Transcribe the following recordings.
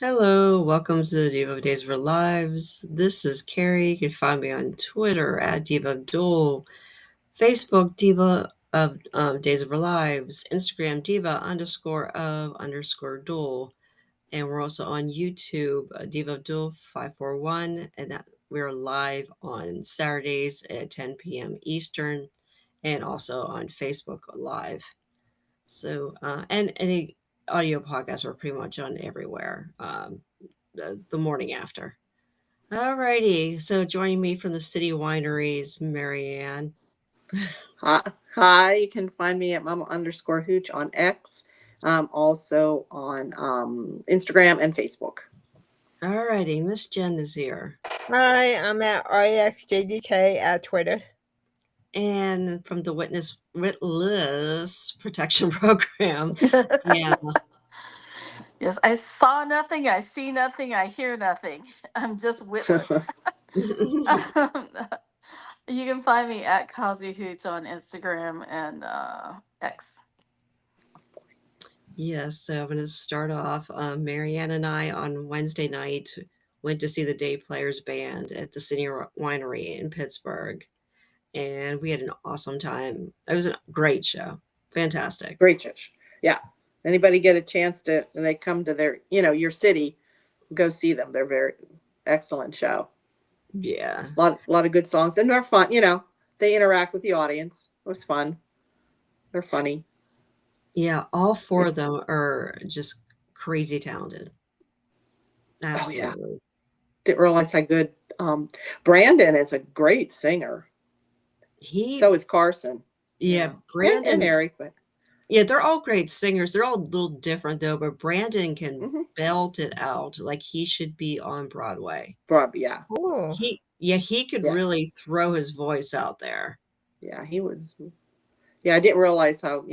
Hello, welcome to the Diva of Days of Our Lives. This is Carrie. You can find me on Twitter at Diva Abdul, Facebook Diva of Days of Our Lives, Instagram Diva _of _Duel, and we're also on YouTube, Diva Abdul 541, and that we're live on Saturdays at 10 p.m. Eastern, and also on Facebook Live. So, and any audio podcasts are pretty much on everywhere. The morning after. Alrighty, so joining me from the City Wineries, Marianne. Hi, hi. You can find me at mama_hooch on X, also on Instagram and Facebook. Alrighty, Miss Jen is here. Hi, I'm at REXJDK at Twitter. And from the Witless Protection Program, yeah. Yes, I saw nothing, I see nothing, I hear nothing. I'm just witless. You can find me at Kazi Hooch on Instagram and X. Yes, so I'm going to start off. Marianne and I on Wednesday night went to see the Day Players Band at the City Winery in Pittsburgh, and we had an awesome time. It was a great show. Fantastic. Great church. Yeah. Anybody get a chance to, when they come to their, your city, go see them. They're very excellent show. Yeah. A lot of good songs. And they're fun. They interact with the audience. It was fun. They're funny. Yeah, all four of them are just crazy talented. Absolutely. Oh, yeah. Didn't realize how good Brandon is a great singer. So is Carson. Yeah, Brandon and Eric, but yeah, they're all great singers. They're all a little different though, but Brandon can belt it out like he should be on Broadway. Yeah. Ooh. He could really throw his voice out there. Yeah, he was. Yeah, I didn't realize how.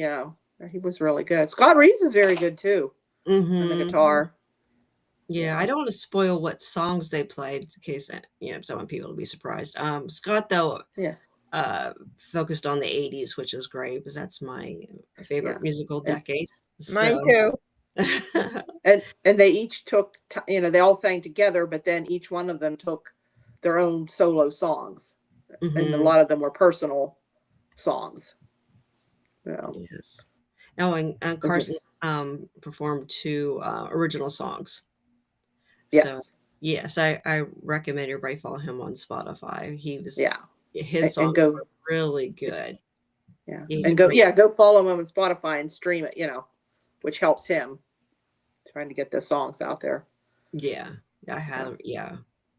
He was really good. Scott Reeves is very good too on the guitar. Yeah, I don't want to spoil what songs they played in case some people will be surprised. Scott though, focused on the 80s, which is great because that's my favorite musical decade. Mine too. and they each took, they all sang together, but then each one of them took their own solo songs, and a lot of them were personal songs. Yes. Oh, and Carson performed 2 original songs. Yes. So, yes, I recommend everybody follow him on Spotify. He was his songs were really good. Yeah. And go follow him on Spotify and stream it, which helps him trying to get the songs out there. Yeah. I have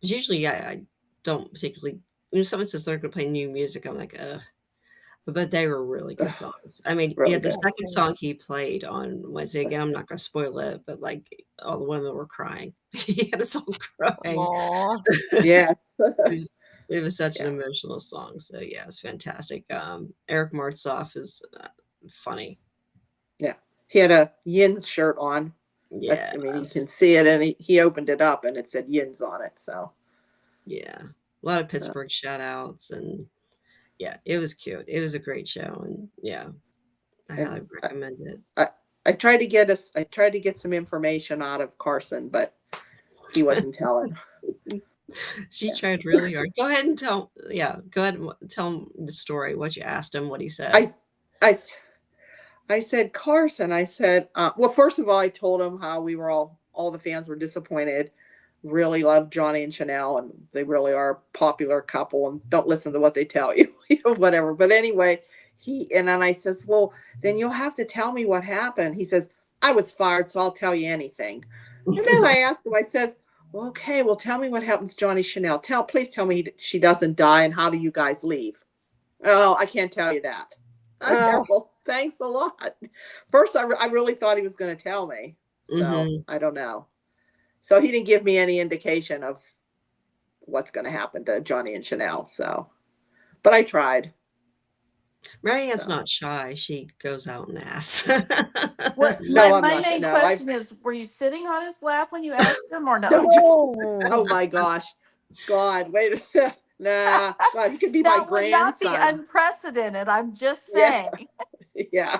usually I don't particularly when someone says they're gonna play new music, I'm like, ugh. But they were really good songs. I mean, really the second song he played on Wednesday, again, I'm not going to spoil it, but like all the women were crying. He had us all crying. Yeah. It was such an emotional song. So, yeah, it's fantastic. Eric Martzoff is funny. Yeah. He had a Yins shirt on. Yeah. You can see it, and he opened it up, and it said Yins on it. So, yeah. A lot of Pittsburgh shout outs, and yeah, it was cute. It was a great show, and I highly recommend it. I tried to get some information out of Carson, but he wasn't telling. She tried really hard. Go ahead and tell him the story, what you asked him, what he said. I said, Carson, well, first of all, I told him how we were all the fans were disappointed, really loved Johnny and Chanel, and they really are a popular couple, and don't listen to what they tell you, whatever. But anyway, and then I says, well, then you'll have to tell me what happened. He says, I was fired, so I'll tell you anything. And then I asked him, I says, well, okay, well, tell me what happens to Johnny Chanel. Please tell me she doesn't die, and how do you guys leave? Oh, I can't tell you that. Well, thanks a lot. First, I really thought he was going to tell me. So I don't know. So he didn't give me any indication of what's going to happen to Johnny and Chanel. So, but I tried. Marianne's not shy. She goes out and asks. My main question is, were you sitting on his lap when you asked him or no? Oh my gosh. God, wait. Nah, God, he could be my grandson. That would not be unprecedented. I'm just saying. Yeah.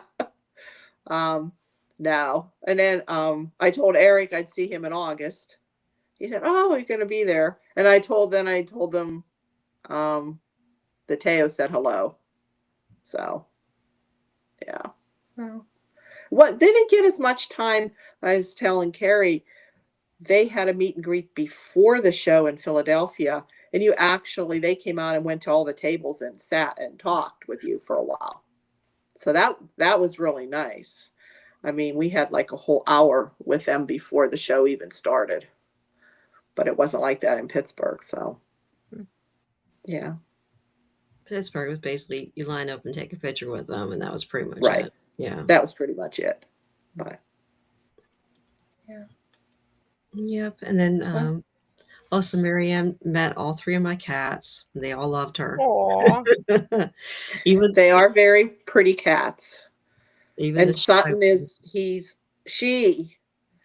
No. And then I told Eric I'd see him in August. He said, "Oh, you're gonna be there." And I told them that Teo said hello. So yeah. So what they didn't get as much time. I was telling Carrie, they had a meet and greet before the show in Philadelphia, and they came out and went to all the tables and sat and talked with you for a while. So that was really nice. I mean, we had like a whole hour with them before the show even started, but it wasn't like that in Pittsburgh. So yeah. Pittsburgh was basically you line up and take a picture with them, and that was pretty much Right. it. Yeah. That was pretty much it. But yeah. Yep. And then also Marianne met all 3 of my cats. They all loved her. Aw. even They are very pretty cats. even And the Sutton child-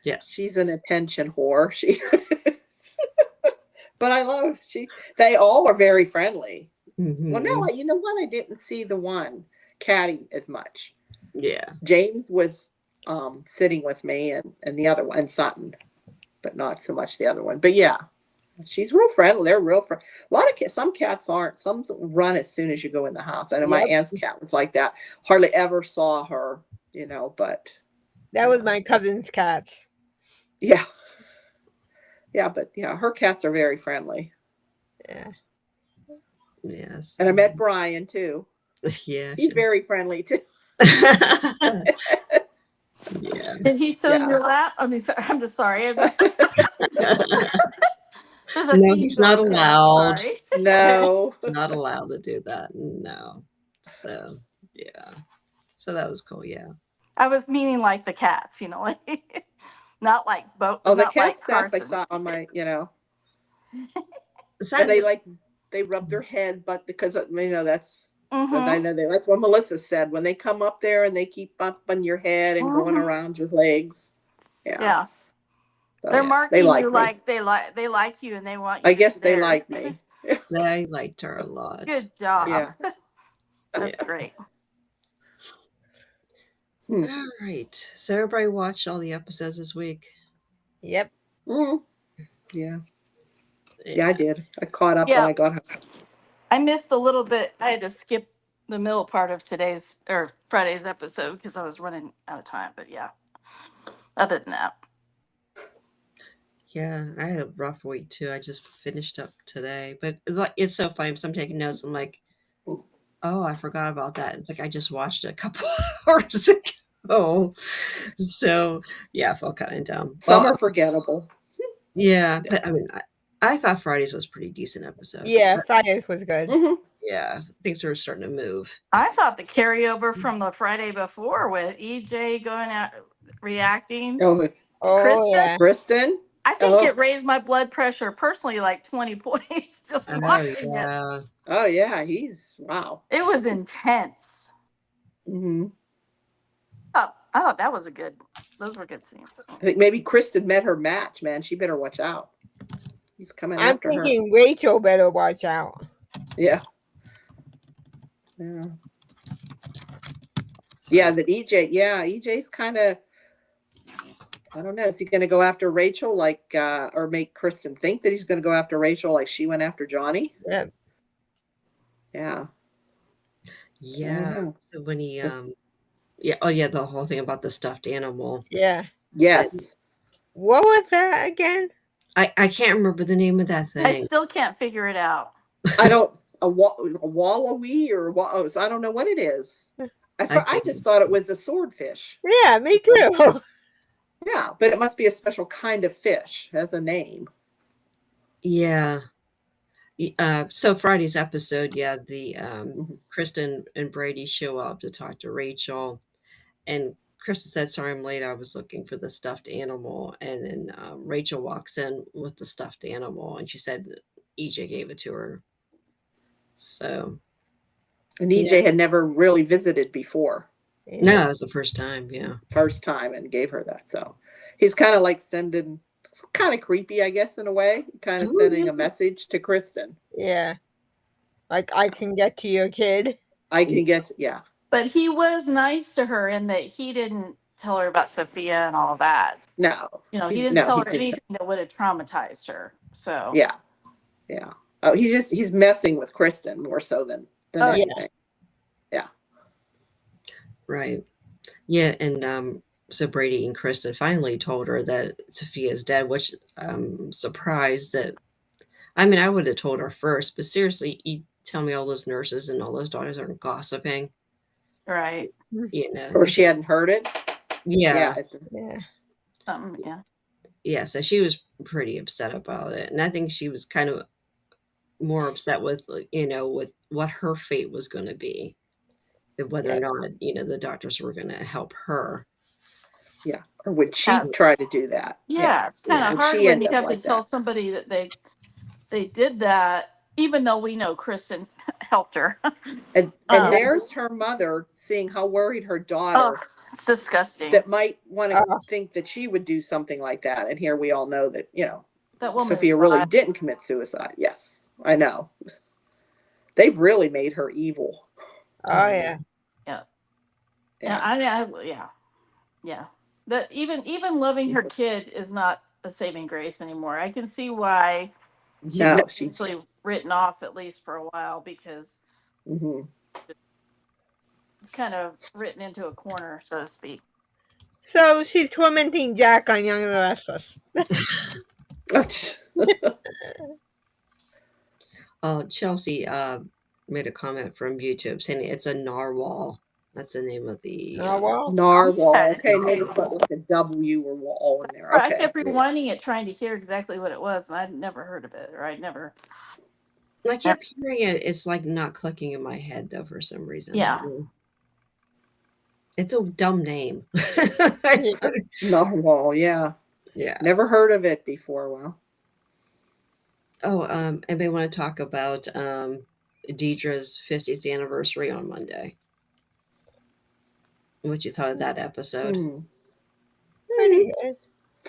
yes. she's an attention whore. But I love they all are very friendly. Mhm. Well, no, you know what? I didn't see the one Caddy as much. Yeah. James was sitting with me and the other one, and Sutton, but not so much the other one. But yeah, she's real friendly. They're real friendly. A lot of cats, some cats aren't. Some run as soon as you go in the house. I know my Yep. aunt's cat was like that. Hardly ever saw her, but That was my cousin's cat. yeah. Yeah, but yeah, her cats are very friendly. Yeah. Yes. And I met Brian too. Yeah. He's very friendly too. Yeah. Did he sit in Yeah. your lap? I mean, I'm just sorry. There's a No, theme he's not going there, allowed. sorry. No. Not allowed to do that. No. So yeah. So that was cool. Yeah. I was meaning like the cats, like not like both. Oh, the not like cats sat by Carson. side on my, Is and that- they rub their head, but because that's Mhm. I know that's what Melissa said. When they come up there and they keep up on your head and going Mhm. around your legs. Yeah, So, they're yeah, marking like you me. like they like you and they want you. I to guess be they theirs. like me. they liked her a lot. Good job. Yeah. That's great. Hmm. All right. So everybody watched all the episodes this week. Yep. Mm. Yeah. Yeah, I did. I caught up Yeah. when I got home. I missed a little bit. I had to skip the middle part of today's or Friday's episode because I was running out of time. But yeah, other than that, Yeah, I had a rough week too. I just finished up today, but it's so funny. So I'm taking notes. I'm like, oh, I forgot about that. It's like I just watched it a couple hours ago. So yeah, I felt kind of dumb. Some Well, are forgettable. yeah, but I mean, I thought Friday's was a pretty decent episode. Yeah, But, Fridays was good. Mhm. yeah, things are starting to move. I thought the carryover from the Friday before with EJ going out reacting. Oh, Oh, Kristen? yeah. Kristen. I think Oh. it raised my blood pressure personally like 20 points just I know. watching it. Yeah, Oh yeah, wow. It was intense. Hmm. Oh, that was those were good scenes. I think maybe Kristen met her match. Man, she better watch out. He's coming I'm after her. thinking Rachel better watch out. Yeah. Yeah. Yeah, the EJ. Yeah, EJ's kind of. I don't know. Is he going to go after Rachel or make Kristen think that he's going to go after Rachel like she went after Johnny? Yep. Yeah. yeah. Mhm. So when he yeah, oh yeah, the whole thing about the stuffed animal. Yeah. Yes. What was that again? I can't remember the name of that I thing. still can't figure it out. I don't a wallaby or I don't know what it is. I just thought it was a swordfish. Yeah, me too. Yeah, but it must be a special kind of fish. Has a name. Yeah. So Friday's episode, yeah, the Mhm. Kristen and Brady show up to talk to Rachel, and Kristen said, "Sorry, I'm late. I was looking for the stuffed animal." And then Rachel walks in with the stuffed animal, and she said EJ gave it to her. So And EJ had never really visited before. no, it was the first time. Yeah. First time, and gave her that. So he's kind of like sending, it's kind of creepy, I guess, in a way, kind of Oh, sending yeah. a message to Kristen. Yeah. Like, I can get to your kid. I can get, yeah. But he was nice to her in that he didn't tell her about Sophia and all of that. No. You know, he He- didn't no, tell he her didn't. anything that would have traumatized her. So Yeah. Yeah. Oh, he's messing with Kristen more so than Oh, yeah. anything. Right. Yeah, and so Brady and Kristen finally told her that Sophia's dead, which I'm surprised that. I mean, I would have told her first, but seriously, you tell me all those nurses and all those doctors are gossiping, right. you know? Or she hadn't heard it. Yeah, Yeah. Something, yeah. yeah. So she was pretty upset about it, and I think she was kind of more upset with, with what her fate was going to be, and whether or not, the doctors were going to help her. Yeah. Or would she Yes. try to do that? Yeah, it's kind Yeah. of Would hard she when end you up have like to tell that? somebody that they did that, even though we know Kristen helped her. And Um, there's her mother seeing how worried her Oh, daughter it's disgusting. that might want to Oh. think that she would do something like that. And here we all know that, That woman Sophia is really wild. didn't commit suicide. Yes, I know. They've really made her evil. Oh yeah. Yeah. Yeah. Yeah. That even loving her kid is not a saving grace anymore. I can see why she No, was she. actually written off at least for a while, because hmm it's kind of written into a corner, so to speak. So she's tormenting Jack on Young and the Restless. Chelsea made a comment from YouTube saying it's a narwhal. That's the name of the. Oh well. Narwhal. Okay. Okay, maybe something like a W or wall in there. I Okay. kept rewinding it, trying to hear exactly what it was, and I'd never heard of it, or I'd never. I kept hearing it. It's like not clicking in my head though for some reason. Yeah. It's a dumb name. Narwhal. Yeah. Yeah. Never heard of it before. Well. Oh, anybody want to talk about Deidre's 50th anniversary on Monday? What you thought of that episode? Pretty good.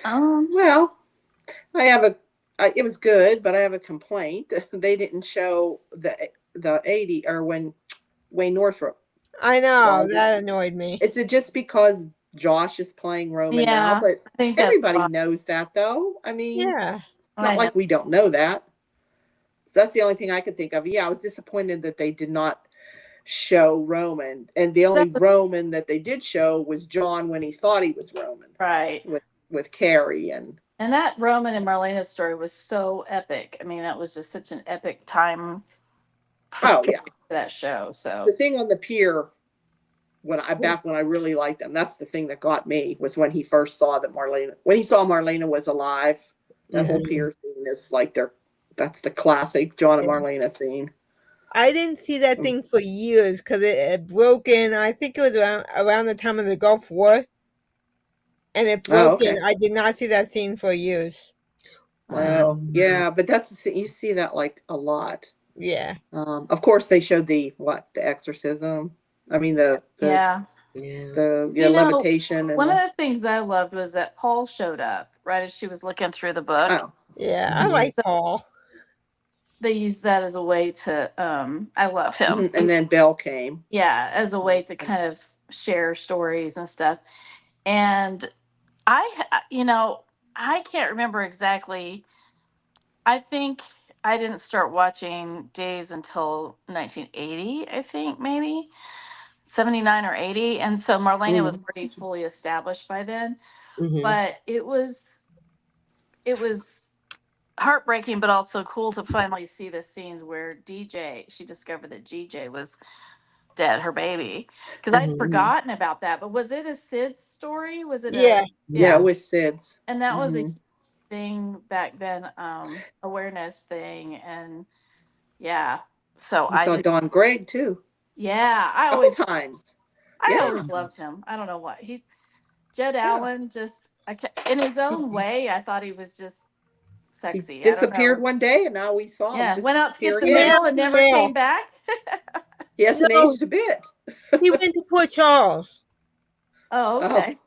Well, I have it was good, but I have a complaint. They didn't show the 80 or when Wayne Northrup. I know, Well, that annoyed me. Is it just because Josh is playing Roman now? Yeah, But I think that's everybody fine. knows that, though. I mean, Yeah. it's not like we don't know that. So that's the only thing I could think of. Yeah, I was disappointed that they did not show Roman, and the only Roman that they did show was John when he thought he was Roman, Right. with Carrie and that Roman and Marlena's story was so epic. I mean, that was just such an epic time. Oh yeah, that show. So the thing on the pier when I really liked them. That's the thing that got me was when he first saw that when he saw Marlena was alive. That whole pier scene is like that's the classic John and Marlena scene. I didn't see that thing for years because it broke in. I think it was around the time of the Gulf War, and it broke in. I did not see that scene for years. Wow. Yeah, but that's you see that like a lot. Yeah. Of course, they showed the exorcism. I mean the levitation. One of the things I loved was that Paul showed up right as she was looking through the book. Oh. Yeah, I like Paul. They used that as a way to I love him. And then Belle came. Yeah, as a way to kind of share stories and stuff. And I can't remember exactly. I think I didn't start watching Days until 1980, I think maybe 79 or 80. And so Marlena was pretty fully established by then. But it was heartbreaking, but also cool to finally see the scenes where she discovered that GJ was dead, her baby. Because I'd forgotten about that. But was it a Sid's story? Was it Yeah, it was Sid's. And that was a thing back then, awareness thing, and so I saw Don Gregg too. Yeah, I always loved him. I don't know why Jed Allen just in his own way. I thought he was just sexy. He disappeared one day, and now we saw him. Yeah, went out to get the again. mail and never came back. He hasn't aged a bit. He went to Port Charles. Oh, okay.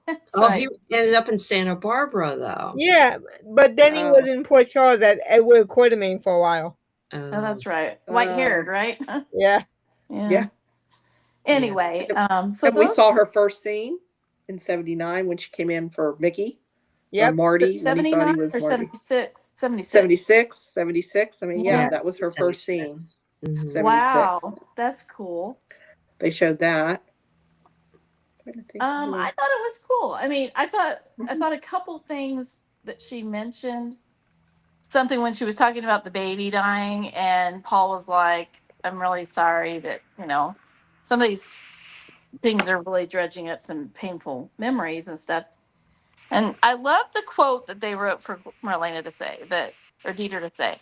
He ended up in Santa Barbara, though. Yeah, but then he was in Port Charles at Edward Quartermain for a while. Oh, that's right. White-haired, right? Yeah. Yeah. Anyway, so we saw her first scene in 79 when she came in for Mickey or Yep. Marty when he thought 79 he was or Marty. 76? 76. 76. I mean, yeah, Yeah. that was her first scene. 76. Mhm. 76. Wow, that's cool. They showed that. I thought it was cool. I mean, I thought Mhm. a couple things that she mentioned. Something when she was talking about the baby dying, and Paul was like, "I'm really sorry that some of these things are really dredging up some painful memories and stuff." And I love the quote that they wrote for Marlena to say or Dieter to say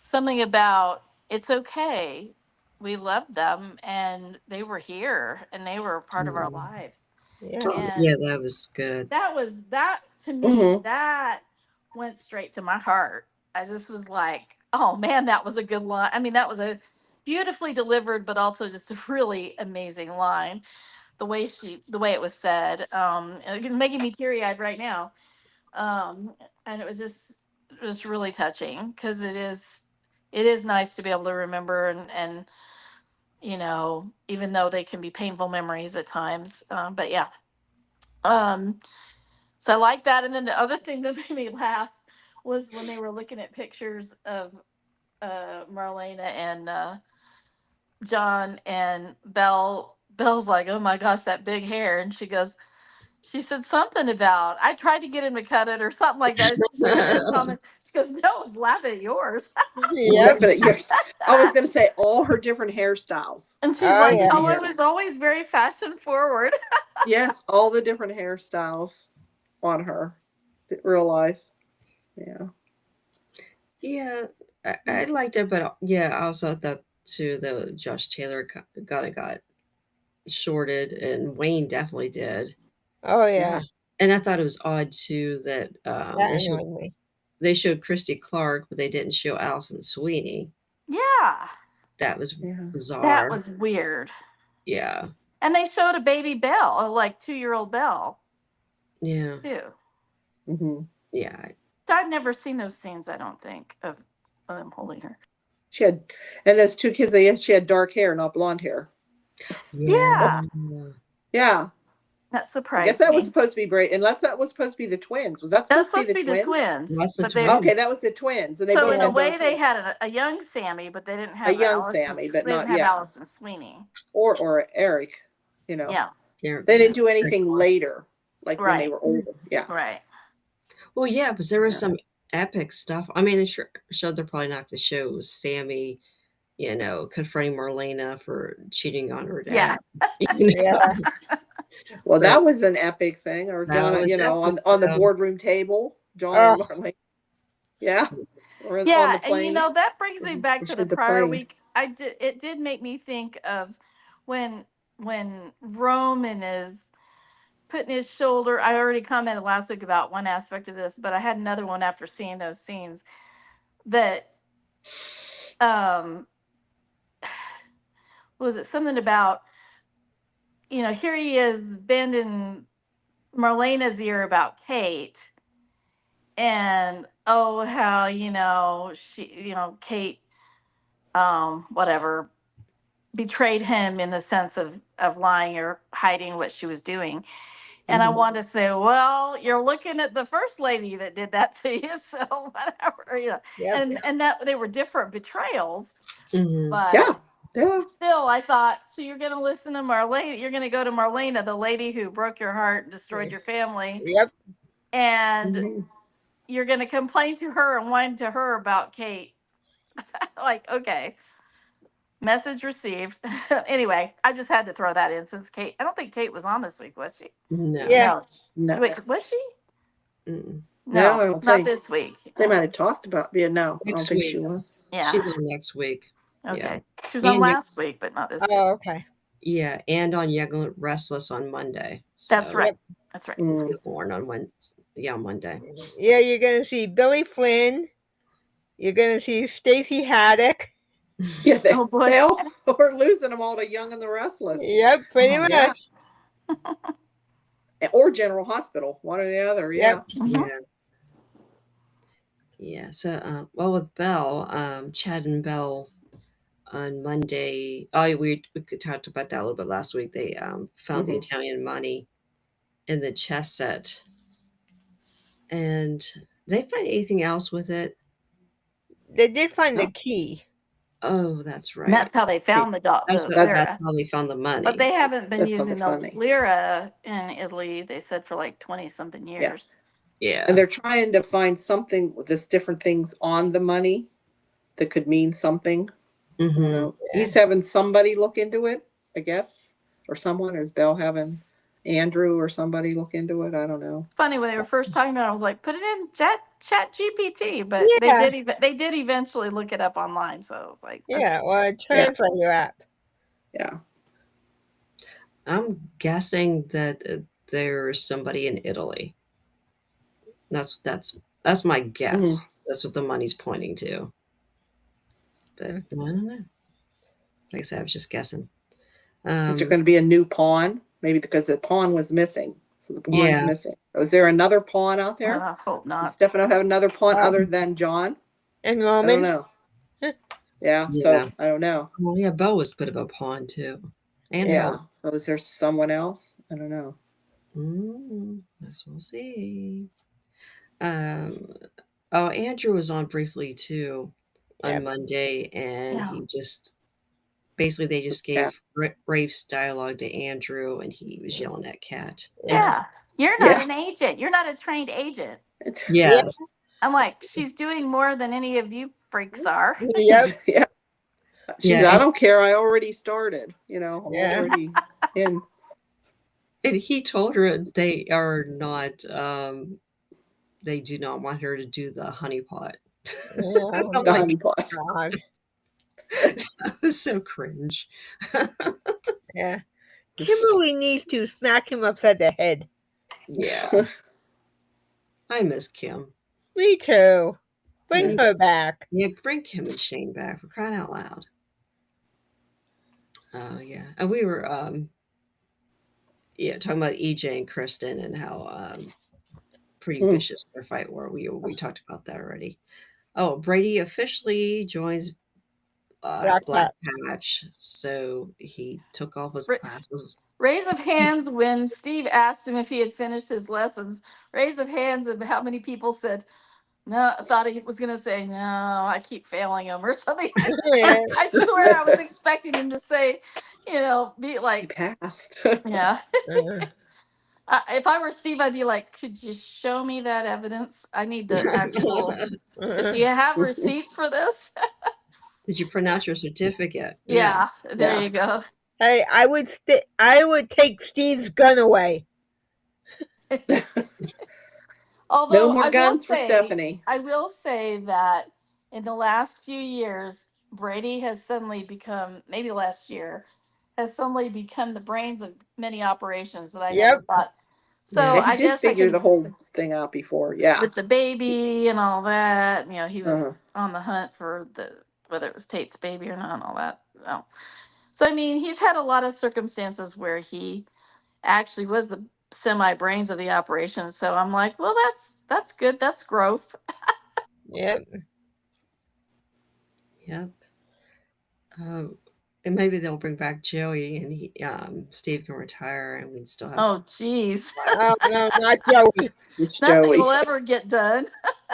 something about it's okay. We loved them and they were here and they were a part of our Yeah. lives. Yeah. Oh, And yeah, that was good. that to me, Mhm. that went straight to my heart. I just was like, oh man, that was a good line. I mean, that was a beautifully delivered, but also just a really amazing line. The way it was said, it's making me teary eyed right now. And it was just really touching because it is nice to be able to remember and even though they can be painful memories at times. But yeah, um, so I like that. And then the other thing that made me laugh was when they were looking at pictures of Marlena and John and Belle. Belle's like, "Oh my gosh, that big hair," and she said something about I tried to get him to cut it or something like that. She made some comment. She goes, "No, I was laughing at yours." Yep. Laughing at yours. I was going to say all her different hairstyles. And she's Oh like, yeah. "Oh, Yeah. it was always very fashion forward." Yes, all the different hairstyles on her. Didn't realize. Yeah. Yeah, I liked it, but yeah, I also thought too that Josh Taylor got shorted, and Wayne definitely did. Oh yeah. And I thought it was odd too that That annoyed me. they showed Christy Clark, but they didn't show Allison Sweeney. Yeah, That was Yeah. that bizarre. was weird. Yeah, And they showed a baby Belle, a like 2-year-old Belle, yeah, too. hmm yeah. I've never seen those scenes. I don't think of them holding her. She had, and those two kids, she had dark hair, not blonde hair. Yeah, Yeah. that I surprised guess that was me. supposed to be Bray, unless that was supposed to be the twins. Was that That was supposed to be supposed to the be the twins? twins, That's the but they twins. Okay, that was the twins. And they so both in a had way dark they hair. had a young Sammy, but they didn't A have young Allison. Sammy, but They not, didn't have yeah. Allison Sweeney. Or Eric, you know. Yeah, They didn't do anything later, like when they right, were older. Yeah. right. Well, yeah, because there was Yeah. some epic stuff. I mean, it showed they're probably not going to show Sammy, confronting Marlena for cheating on her Yeah, dad. You know? Yeah. Well, But that was an epic thing. Or that John, was epic. on the boardroom table, John Oh and Marlene. Yeah. Or on yeah, the and plane. that brings me back to the Especially the prior plane. week. It did make me think of when Roman is putting his shoulder. I already commented last week about one aspect of this, but I had another one after seeing those scenes that um was it something about here he is bending Marlena's ear about Kate and oh how she Kate whatever betrayed him in the sense of lying or hiding what she was doing. And I Mhm. wanted to say, well, you're looking at the first lady that did that to you, so whatever, yep. and that they were different betrayals, Mhm. but Yeah. Yeah. still, I thought, so you're going to listen to Marlena, you're going to go to Marlena, the lady who broke your heart and destroyed your family, Yep. and Mhm. you're going to complain to her and whine to her about Kate. Like, okay. Message received. Anyway, I just had to throw that in since I don't think Kate was on this week, was she? No. Yeah. No. No. Wait, was she? Mm-mm. No, No, I don't not think. this week. They might have talked about no, I don't Next think week. she was. Yeah. She's on next week. Okay. Yeah. She was on And last week, but not this week. Oh, okay. Yeah, and on Young Restless on Monday. That's So right. Yep. That's right. it's Mm. born on Wednesday. Yeah, on Monday. Yeah, you're gonna see Billy Flynn. You're gonna see Stacy Haddock. Yeah, Oh boy. they all were losing them all to Young and the Restless. Yep, pretty Oh, much. yeah. Or General Hospital, one or the other. Yeah. Yep. Mhm. Yeah. Yeah. So, well, with Belle, Chad and Belle on Monday. Oh, we talked about that a little bit last week. They found the Mhm. Italian money in the chess set. And did they find anything else with it? They did find the No. key. Oh, that's And right. that's how they found the That's lira. how they found the money. But they haven't been That's how using they the found it. lira in Italy, they said, for like 20 something years. Yeah. And they're trying to find something with this different things on the money that could mean something. I don't Mhm. know. He's having somebody look into it, I guess, or someone. Or is Bell having Andrew or somebody look into it? I don't know. It's funny when they were first talking about it, I was like, put it in chat GPT, but Yeah. they did eventually look it up online. So I was like, Yeah, or a translator app. Yeah. I'm guessing that there's somebody in Italy. That's my guess. That's what the money's pointing to. But I don't know. Like I said, I was just guessing. Is there going to be a new pawn? Maybe because the pawn was missing. So the pawn's Yeah. missing. Is there another pawn out there? I hope Does not. Stefano have another pawn other than John? And I don't Roman. know. Yeah, Yeah. so I don't know. Well, yeah, Bo was a bit of a pawn too. And Yeah. Harold. So is there someone else? I don't know. Guess we'll see. Andrew was on briefly too on Yep. Monday, and Yeah. he just basically they just gave Rafe's dialogue to Andrew, and he was yelling at Kat. Yeah. You're not Yeah. an agent. You're not a trained agent. Yes. I'm like, she's doing more than any of you freaks are. Yep. Yeah. Yeah. I don't care. I already started. I'm Yeah. already in. And he told her they are not they do not want her to do the honeypot. Yeah. I'm The like, honeypot. God. that was so cringe. Yeah. Kimberly needs to smack him upside the head. Yeah. I miss Kim. Me too. Bring her back. Yeah, bring Kim and Shane back, for crying out loud. Oh yeah. And we were talking about EJ and Kristen and how pretty vicious their fight were. We talked about that already. Oh, Brady officially joins Black Patch, so he took off his classes. Raise of hands when Steve asked him if he had finished his lessons. Raise of hands of how many people said, no, I thought he was going to say, no, I keep failing him or something. Yeah. I swear I was expecting him to say, be He like, passed. yeah. Uh, If I were Steve, I'd be like, could you show me that evidence? I need the actual. Do you have receipts for this? Did you print out your certificate? Yeah, Yes. there you go. Hey, I would take Steve's gun away. Although No more guns for Stephanie. I will say that in the last few years, Brady has suddenly become, maybe last year, has suddenly become the brains of many operations that I never thought. So Yeah, He I did guess figure the whole thing out before. Yeah. with the baby and all that, he was Uh-huh. on the hunt for whether it was Tate's baby or not and all that. So I mean, he's had a lot of circumstances where he actually was the semi brains of the operation. So I'm like, well, that's good. That's growth. Yep. Yep. And maybe they'll bring back Joey, and Steve can retire, and we'd still have. Oh, geez. Oh no, not Joey. It's Nothing Joey. will ever get done.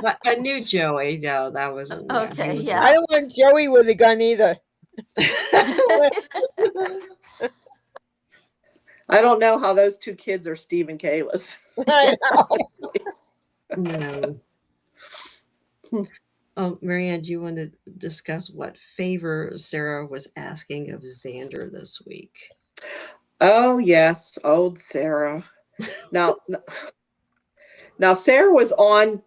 But a new Joey. No, that wasn't. Okay, he was yeah. I don't want Joey with a gun either. I don't know how those two kids are Steve and Kayla's. I know. No. Oh, Marianne, do you want to discuss what favor Sarah was asking of Xander this week? Oh yes, old Sarah. Now Sarah was on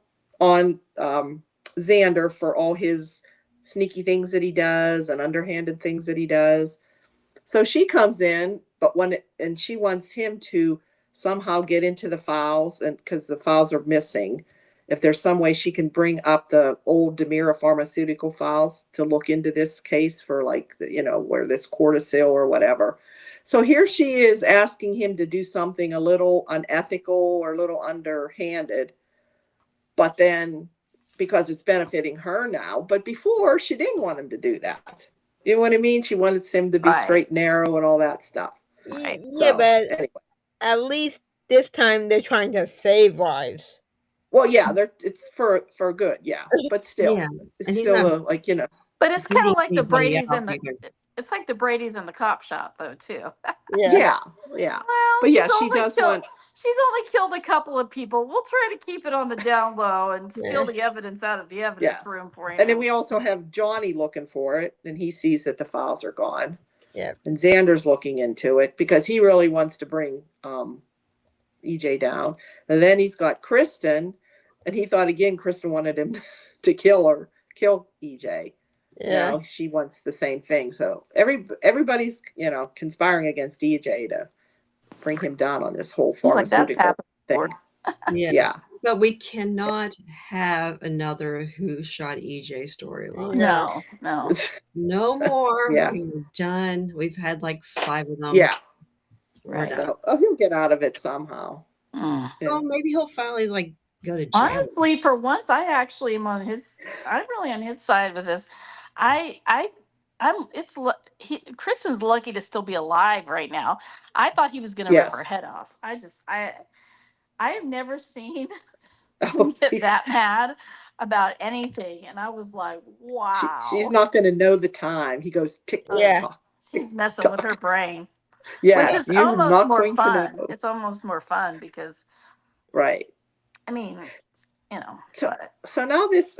Xander for all his sneaky things that he does and underhanded things that he does. So she comes in, and she wants him to somehow get into the files, and because the files are missing. If there's some way she can bring up the old Demira Pharmaceutical files to look into this case for where this cortisol or whatever. So here she is asking him to do something a little unethical or a little underhanded, but then because it's benefiting her now, but before she didn't want him to do that. You know what I mean? She wanted him to be straight and narrow and all that stuff. Yeah, So, but anyway. at least this time they're trying to save lives. Well, yeah, it's for good, yeah, but still, Yeah, it's and he's still not like, you know, But it's kind beating of like the anybody Brady's up in the. either. It's like the Brady's in the cop shop, though, too. yeah, yeah. Well, But yeah, she does want. She's only killed a couple of people. We'll try to keep it on the down low and steal Yeah. the evidence out of the evidence Yes. room for you. And then we also have Johnny looking for it, and he sees that the files are gone. Yeah. And Xander's looking into it because he really wants to bring EJ down. And then he's got Kristen, and he thought again Kristen wanted him to kill EJ. Yeah. No, she wants the same thing. So everybody's, you know, conspiring against EJ to bring him down on this whole Seems like that's pharmaceutical happened thing. before. Yes. Yeah. But we cannot have another Who Shot EJ storyline. No. No. No more. Yeah. We're done. We've had like 5 of them. Yeah. Right. So he'll get out of it somehow. Mm. Oh, maybe he'll finally like go to jail. Honestly, for once, I actually am on his. I'm really on his side with this. Kristen's lucky to still be alive right now. I thought he was going to rip her Yes. head off. I have never seen Oh, him get that mad about anything, and I was like, wow. she's not going to know the time. He goes tick Yeah. tock. She's messing with her brain, Yes, which is you're almost not more going fun. to know. It's almost more fun because, Right. I mean, you know. So, but- so now this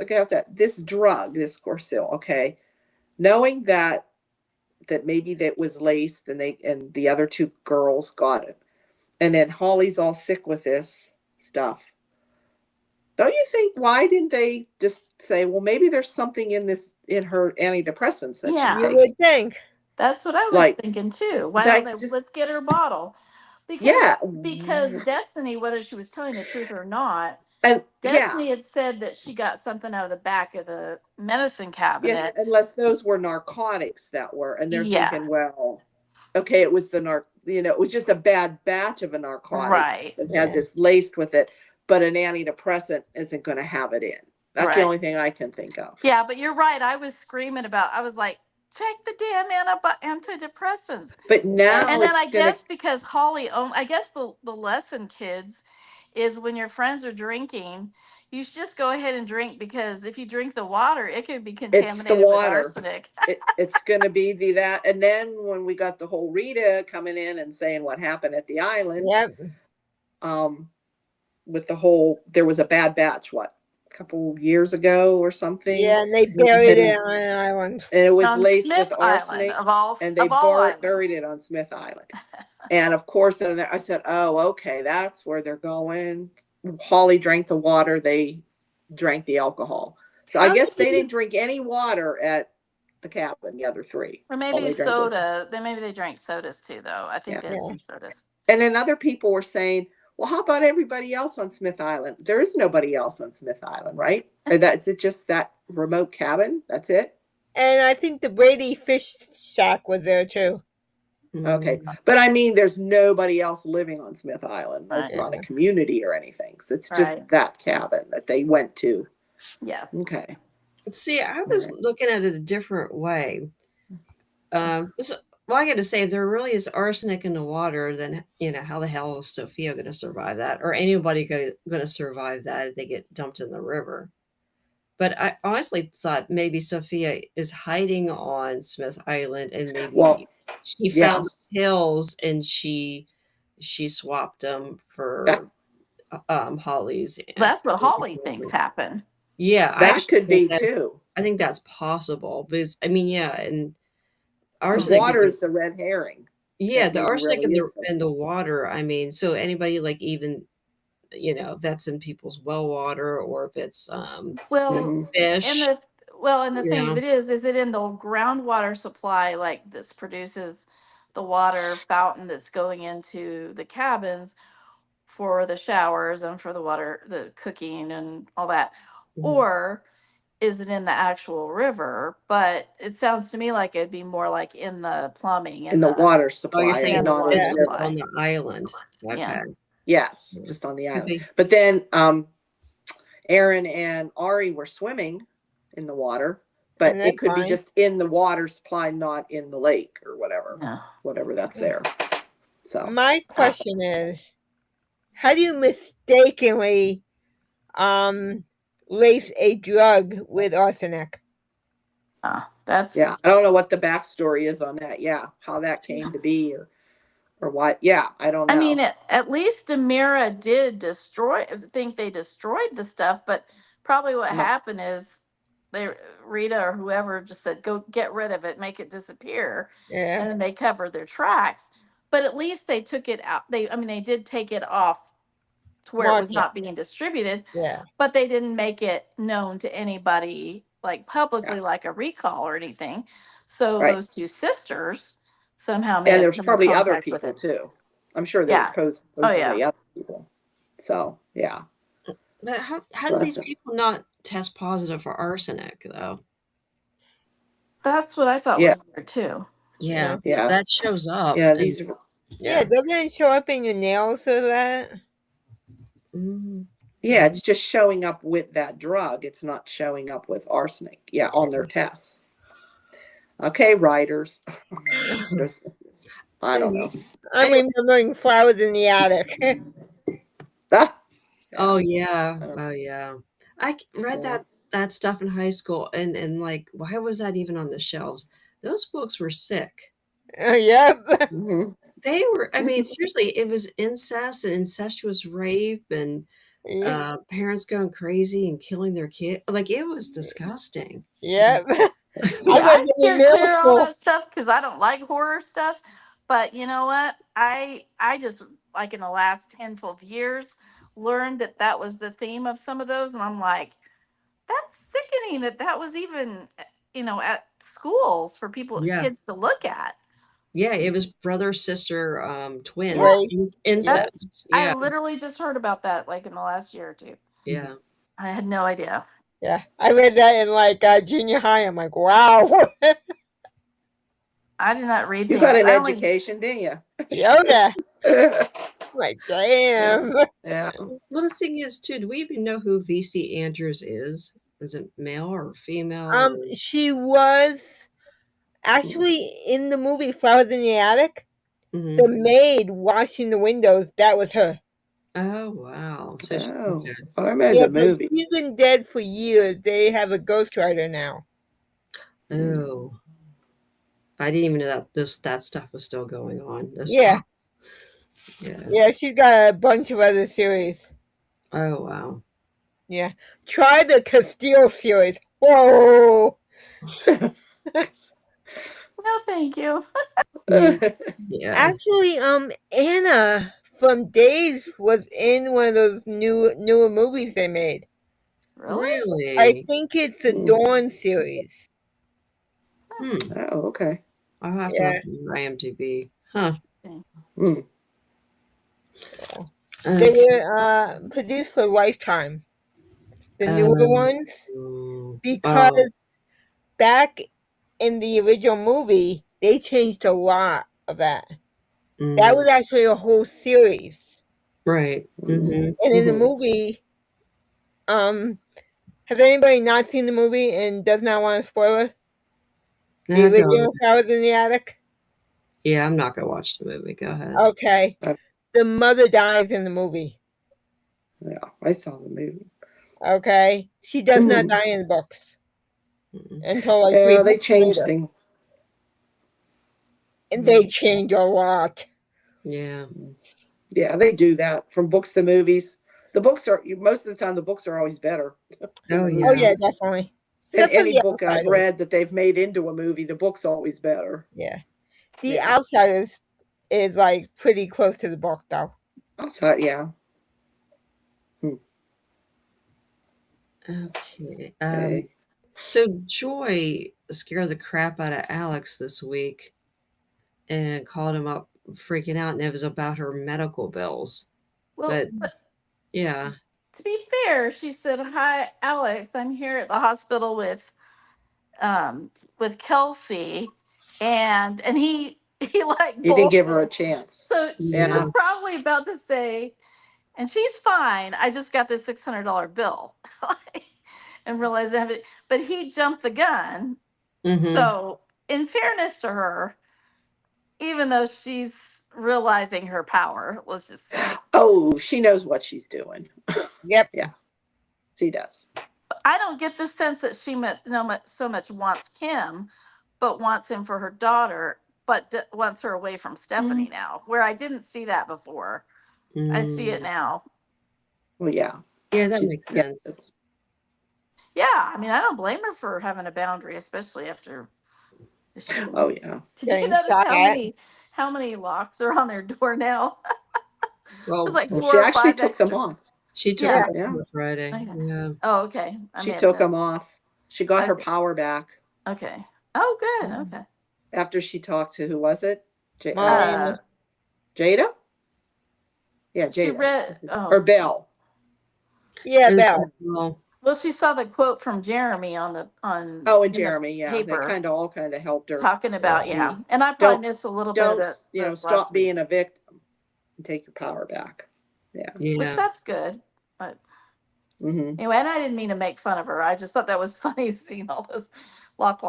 drug, this Corsil, okay, knowing that maybe that was laced and the other 2 girls got it, and then Holly's all sick with this stuff. Don't you think, why didn't they just say, well, maybe there's something in her antidepressants that Yeah. she's You taking? would think. That's what I was Like, thinking too. Why that don't they, just- let's get her bottle? Because Yeah. because Destiny, whether she was telling the truth or not, And Destiny had said that she got something out of the back of the medicine cabinet. yes, unless those were narcotics that were, and they're Yeah. thinking, well, okay, it was it was just a bad batch of a narcotic Right. that had this laced with it, but an antidepressant isn't going to have it in. That's the Right. only thing I can think of. Yeah, but you're right. I was screaming I was like, check the damn antidepressants. But now, And then it's I gonna, guess because Holly, I guess the lesson, kids, is when your friends are drinking, you should just go ahead and drink, because if you drink the water, it could be contaminated with water. arsenic. it's going to be that. And then when we got the whole Rita coming in and saying what happened at the island, Yep. with the whole, there was a bad batch, a couple years ago or something. Yeah, and they buried it on an island. And it was On laced Smith with arsenic. Island, of all, And they of all islands. buried it on Smith Island. And of course, then I said, oh, okay, that's where they're going. Holly drank the water. They drank the alcohol. So I guess they didn't drink any water at the cabin, the other 3. Or All maybe they drank was- soda. Then maybe they drank sodas too, though. I think Yeah. they had Yeah. some sodas. And then other people were saying, well, how about everybody else on Smith Island? There is nobody else on Smith Island, right? Or is it just that remote cabin? That's it? And I think the Brady fish shack was there too. Okay. But I mean, there's nobody else living on Smith Island. It's Right. not a community or anything. So it's just Right. that cabin that they went to. Yeah. Okay. See, I was Right. looking at it a different way. Well, I got to say, if there really is arsenic in the water, then how the hell is Sophia going to survive that, or anybody going to survive that if they get dumped in the river? But I honestly thought maybe Sophia is hiding on Smith Island, and maybe she found the pills and she swapped them for Holly's. That's what Holly thinks happened. Yeah, That could be too. I think that's possible because and The arsenic. water is the red herring. Yeah, That the maybe arsenic really is it. in the water. I mean, so anybody like even if that's in people's well water or if it's Well, Mhm. fish. and the thing Yeah. of it is it in the groundwater supply, like this produces the water fountain that's going into the cabins for the showers and for the water, the cooking and all that, Mhm. or is it in the actual river? But it sounds to me like it'd be more like in the plumbing In the water supply. Oh, you're saying and the it's, not in it's the just river. on the island. Okay. Yeah. Yes, just on the Could island. be. But then Aaron and Ari were swimming in the water, but And it that's could be fine. just in the water supply, not in the lake or whatever. Yeah. Whatever that's there. So My question is, how do you mistakenly lace a drug with arsenic? That's Yeah, I don't know what the backstory is on that. Yeah, how that came to be, or what. Yeah, I don't know. I mean, at least Amira did think they destroyed the stuff, but probably what No. happened is Rita or whoever just said, go get rid of it, make it disappear. Yeah. And then they covered their tracks. But at least they took it out. They did take it off to where it was Market. not being distributed, Yeah. but they didn't make it known to anybody like publicly, like a recall or anything. So Right. those two sisters somehow may And have there's come in probably other contact with people it. too. I'm sure there was Yeah. supposedly other people. So yeah. But how do these people not test positive for arsenic though? That's what I thought Yeah. was weird too. Yeah, Yeah. that shows up. Yeah, and- these Yeah, doesn't it show up in your nails or that? Mhm. yeah, it's just showing up with that drug. It's not showing up with arsenic. Yeah, on their tests. Okay, writers. I don't know. I'm remembering Flowers in the Attic. Ah, Oh yeah, oh yeah. I read that stuff in high school, and like, why was that even on the shelves? Those books were sick. Yep. mhm. They were. I mean, seriously, it was incest and incestuous rape and parents going crazy and killing their kid. Like, it was disgusting. Yep. I steer clear all that stuff because I don't like horror stuff. But you know what? I just, like, in the last handful of years, learned that was the theme of some of those, and I'm like, that's sickening that was even at schools for kids to look at. Yeah, it was brother sister twins, Right. incest. I literally just heard about that like in the last year or two. Yeah. I had no idea. Yeah, I read that in like junior high. I'm like, wow. I did not read. You got an education, didn't you? Yeah. Like, damn. Yeah. Well, the thing is, too, do we even know who VC Andrews is? Is it male or female? She was actually in the movie Flowers in the Attic. Mhm. The maid washing the windows, that was her. Oh wow! So I remember the movie. She's been dead for years. They have a ghostwriter now. Oh, I didn't even know that stuff was still going on. Yeah. Yeah, she's got a bunch of other series. Oh wow. Yeah. Try the Castile series. Whoa. No, thank you. Yeah. Actually, Anna from Days was in one of those newer movies they made. Really? I think it's the Dawn series. Oh, okay. I'll have to look at IMDb. Huh. They were produced for Lifetime. The newer ones. Because back in the original movie, they changed a lot of that. That was actually a whole series. Right. Mm-hmm. And in the movie, has anybody not seen the movie and does not want to spoil it? The original Flowers in the Attic? Yeah, I'm not going to watch the movie. Go ahead. Okay. The mother dies in the movie. Yeah, I saw the movie. Okay. She does not die in the books. Until like 3 they changed things. And they change a lot. Yeah. Yeah, they do that from books to movies. The books are most of the time. The books are always better. Oh yeah. Oh yeah, definitely. And any book I've read that they've made into a movie, the book's always better. Yeah. The Outsiders is like pretty close to the book though. Outside, yeah. Okay. So Joy scared the crap out of Alex this week and called him up freaking out, and it was about her medical bills. Well, but yeah. To be fair, she said, "Hi, Alex. I'm here at the hospital with Kelsey," and he like he didn't give her a chance. So she was probably about to say, "And she's fine. I just got this $600 bill," and realized I have it. But he jumped the gun. Mm-hmm. So, in fairness to her, even though she's realizing her power. Let's just say. Oh, she knows what she's doing. Yep. Yeah, she does. I don't get the sense that she so much wants him, but wants him for her daughter, but wants her away from Stephanie now, where I didn't see that before. I see it now. Well, yeah. Yeah, that She- makes yeah, sense. Yeah, I mean, I don't blame her for having a boundary, especially after. Oh, yeah. Did you Getting notice shot at. how many locks are on their door now? Well, There's like Well, 4 she or actually 5 took extra. them off. she took Yeah. it Yeah. on Friday. Okay. Yeah. Oh, okay. I She may have took them missed- off. She got her Okay. power back Okay. Oh, good. Okay. after she talked to, who was it? Marlena. Jada? Yeah, She Jada. read. Or Oh, Belle. Yeah, It was Belle. like, well, well, she saw the quote from Jeremy on Oh, in and the Jeremy, yeah. They paper kind of all kind of helped her. talking about Yeah. and I probably Don't- missed a little bit of Don't, those stop last week, being a victim and take your power back. Yeah. which yeah. that's good. But Hmm. anyway, and I didn't mean to make fun of her. I just thought that was funny seeing all this lock.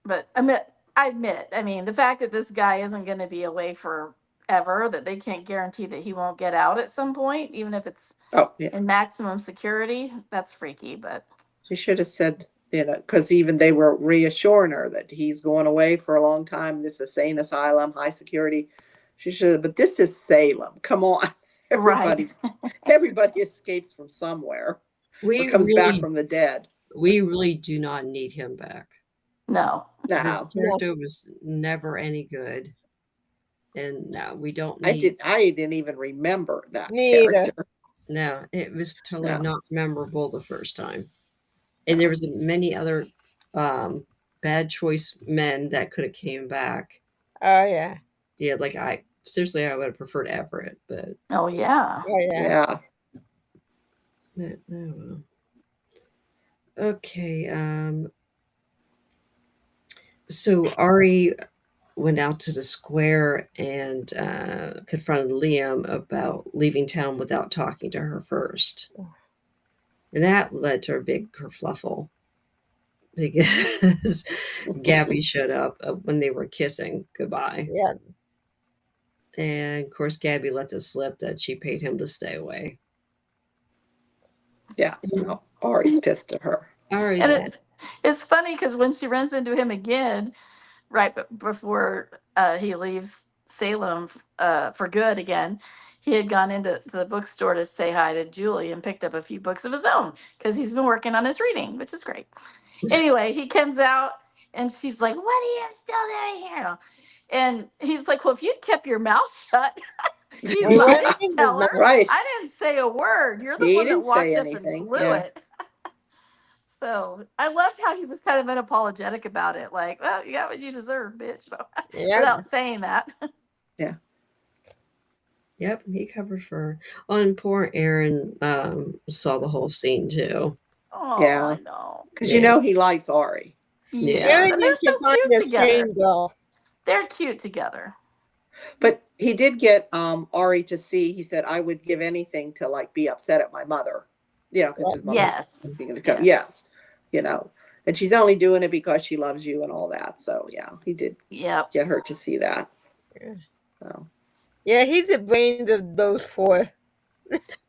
But I admit, I mean, the fact that this guy isn't going to be away forever, that they can't guarantee that he won't get out at some point, even if it's Oh, yeah. in maximum security, that's freaky. But She should have said, because even they were reassuring her that he's going away for a long time. This is a sane asylum, high security. She should have, but this is Salem. Come on. Everybody escapes from somewhere. We Or comes back really, from the dead. we really do not need him back. no. No. His character was never any good, and no, we don't I need. didn't even remember that Me either. character. No, it was totally No. not memorable the first time, and there was many other bad choice men that could have came back. Oh yeah. Yeah, like I would have preferred Everett, but Oh yeah. Oh yeah. Yeah. I don't know. Okay, so Ari went out to the square and confronted Liam about leaving town without talking to her first. And that led to a big kerfluffle because Gabby showed up when they were kissing goodbye. Yeah. And of course, Gabby lets it slip that she paid him to stay away. Yeah. So Ari's pissed at her. Ari, And it's funny because when she runs into him again, right before he leaves Salem for good again, he had gone into the bookstore to say hi to Julie and picked up a few books of his own because he's been working on his reading, which is great. Anyway, he comes out and she's like, "What are you still doing here?" And he's like, "Well, if you'd kept your mouth shut." He's Yeah. like, "I didn't tell her. Right. I didn't say a word. You're the He one that didn't walked say up anything, and blew yeah. it." So I loved how he was kind of unapologetic about it. Like, "Well, you got what you deserve, bitch," Yeah. without saying that. yep, he covered for her. Oh, and poor Aaron saw the whole scene too. Oh, Yeah. I know. Because Yeah. he likes Ari. Yeah. Aaron and they're needs to so find cute the together. same girl. They're cute together. But he did get Ari to see, he said, I would give anything to like be upset at my mother. Because his mother Yes. was going to come. Yes. And she's only doing it because she loves you and all that. So yeah, he did Yep. get her to see that. Yeah. So Yeah, he's the brains of those four.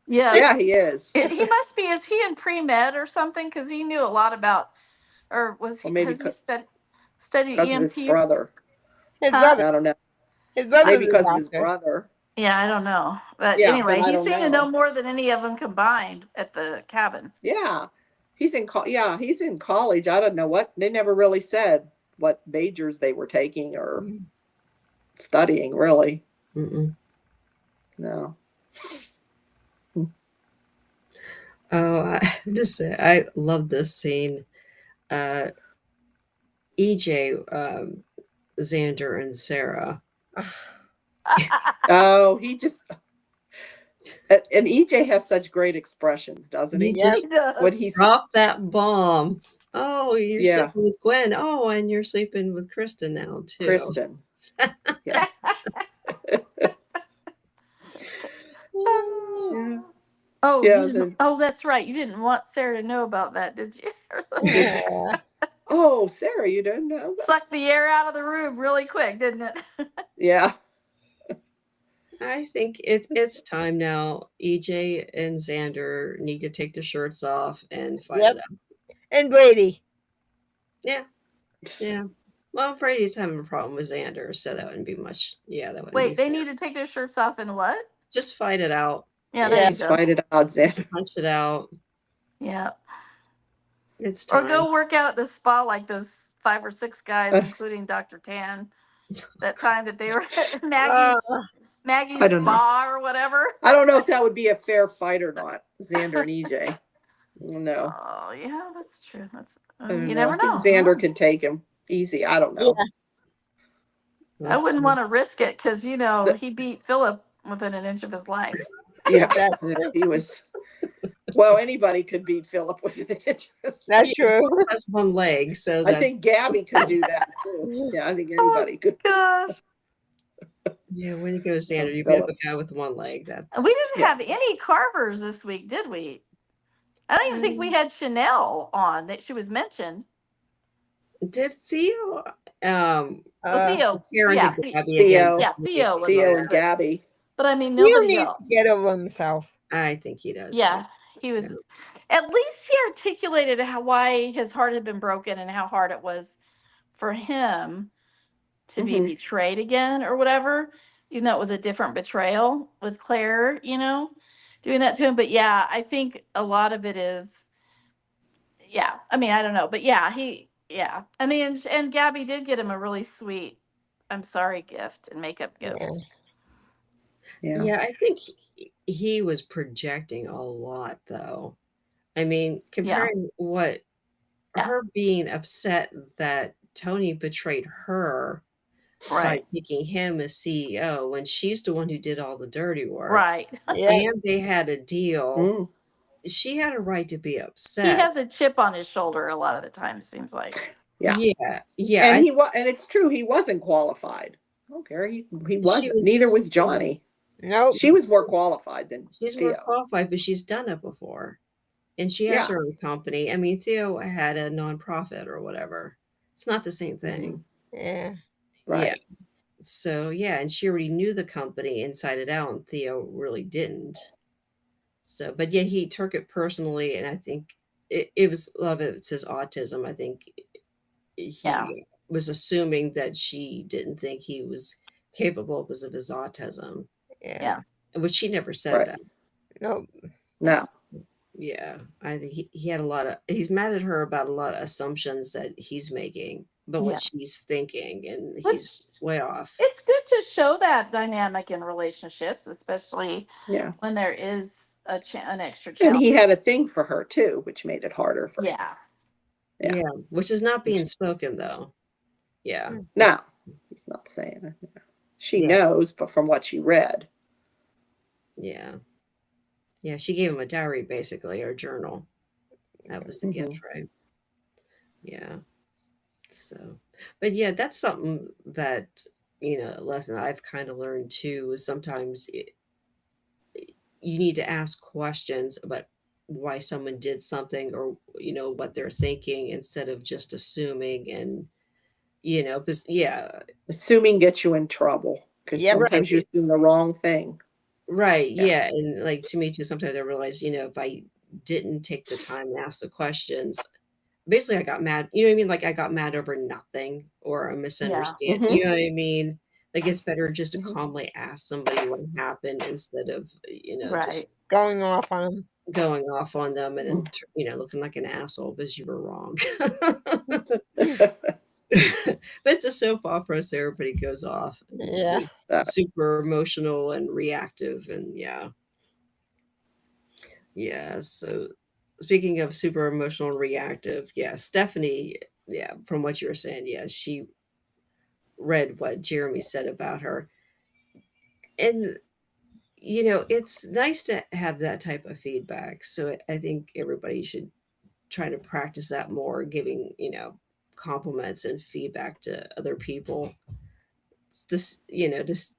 Yeah. yeah, he is. He must be. Is he in pre-med or something? Because he knew a lot about, or was he? Or maybe Has he studied Because of EMT? his brother. His Huh? brother. I don't know. His brother's Maybe a because of his doctor. brother. Yeah, I don't know. But Yeah, anyway, but I he don't seemed to know. know more than any of them combined at the cabin. Yeah. He's in college. I don't know what, they never really said what majors they were taking or studying, really. Mm-mm. No. Oh, I have to say, I love this scene. EJ, Xander, and Sarah. Oh, he just, and EJ has such great expressions, doesn't He he? Yep. just He does. When he's, dropped that bomb. Oh, you're Yeah. sleeping with Gwen. Oh, and you're sleeping with Kristen now too. Kristen. Yeah. Yeah. Oh, Yeah, you didn't- oh, that's right. You didn't want Sarah to know about that, did you? Yeah. Oh, Sarah, you didn't know that? Sucked the air out of the room really quick, didn't it? Yeah. I think it's time now. EJ and Xander need to take their shirts off and fight Yep. it out. And Brady. Yeah, yeah. Well, Brady's having a problem with Xander, so that wouldn't be much. Yeah, that wouldn't be Wait, they fair. need to take their shirts off and what? Just fight it out. Yeah, there Yeah. you Just go. fight it out, Xander. Punch it out. Yeah. It's Or time. go work out at the spa like those 5 or 6 guys, including Dr. Tan. That time that they were at Maggie's I don't know. spa or whatever. I don't know if that would be a fair fight or not, Xander and EJ. No. Oh, yeah, that's true. That's I don't you know. never I think know. Xander could take him easy. I don't know. Yeah. I wouldn't Let's- want to risk it because The- he beat Philip within an inch of his life. Yeah. Exactly. He was. Well, anybody could beat Philip with an inch. That's true. That's one leg, so I that's think Gabby could do that too. Yeah, I think anybody could. Gosh, yeah. When you go Xander, you beat Philip. up a guy with one leg. That's we didn't Yeah. have any Carvers this week, did we? I don't even think we had Chanel on. That she was mentioned. did Theo Theo, tear yeah, into Gabby Theo. again? yeah, Theo was Theo on and there. Gabby. But I mean, Theo nobody needs else. to get over himself. I think he does. Yeah, he was. At least he articulated why his heart had been broken and how hard it was for him to be Mhm. betrayed again or whatever. Even though it was a different betrayal with Claire, doing that to him. But yeah, I think a lot of it is. Yeah, I mean, I don't know, but yeah, I mean, and Gabby did get him a really sweet "I'm sorry" gift and makeup gift. Yeah. Yeah. Yeah, I think he was projecting a lot, though. I mean, comparing what Yeah. her being upset that Tony betrayed her by Right, picking him as CEO when she's the one who did all the dirty work, right. Yeah. and they had a deal. Mm. She had a right to be He upset. has a chip on his shoulder a lot of the time. It seems like. Yeah. Yeah. And and it's true, he wasn't qualified. Okay, he wasn't. Neither was Johnny. Nope. She was more qualified than She's more Theo. qualified, but she's done it before. And she has Yeah. her own company. I mean, Theo had a nonprofit or whatever. It's not the same thing. Yeah. Right. Yeah. So, yeah, and she already knew the company inside and out, and Theo really didn't. So, but yeah, he took it personally, and I think it was a lot of it's his autism. I think he Yeah. was assuming that she didn't think he was capable because of his autism, Yeah. which she never said Right. that. Nope. No. Yeah, I think he had a lot of he's mad at her about a lot of assumptions that he's making, but what she's thinking, and he's Which way off. it's good to show that dynamic in relationships, especially Yeah. when there is an extra And challenge. he had a thing for her too, which made it harder for him. Yeah. Yeah. Yeah, which is not being spoken though. Yeah. No, he's not saying it. She Yeah. knows, but from what she read. Yeah. Yeah, she gave him a diary basically, or a journal. That was the Mhm. gift, right? Yeah. So, but yeah, that's something that, a lesson I've kind of learned too is sometimes you need to ask questions about why someone did something or, what they're thinking instead of just assuming and, because, yeah, Assuming gets you in trouble because Yeah, right. sometimes you assume the wrong thing. right. Yeah. Yeah. And like to me too, sometimes I realize, if I didn't take the time to ask the questions, basically I got mad. You know what I mean? Like I got mad over nothing or a misunderstanding. Mhm. You know what I mean? Like it's better just to Mhm. calmly ask somebody what happened instead of, Right. just Going off on him. going off on them and then, looking like an asshole because you were wrong. But it's a soap opera, so everybody goes off. and Yeah. is super emotional and reactive, and yeah. So speaking of super emotional and reactive, Stephanie, from what you were saying, she read what Jeremy said about her, and it's nice to have that type of feedback. So I think everybody should try to practice that more, giving compliments and feedback to other people. It's just just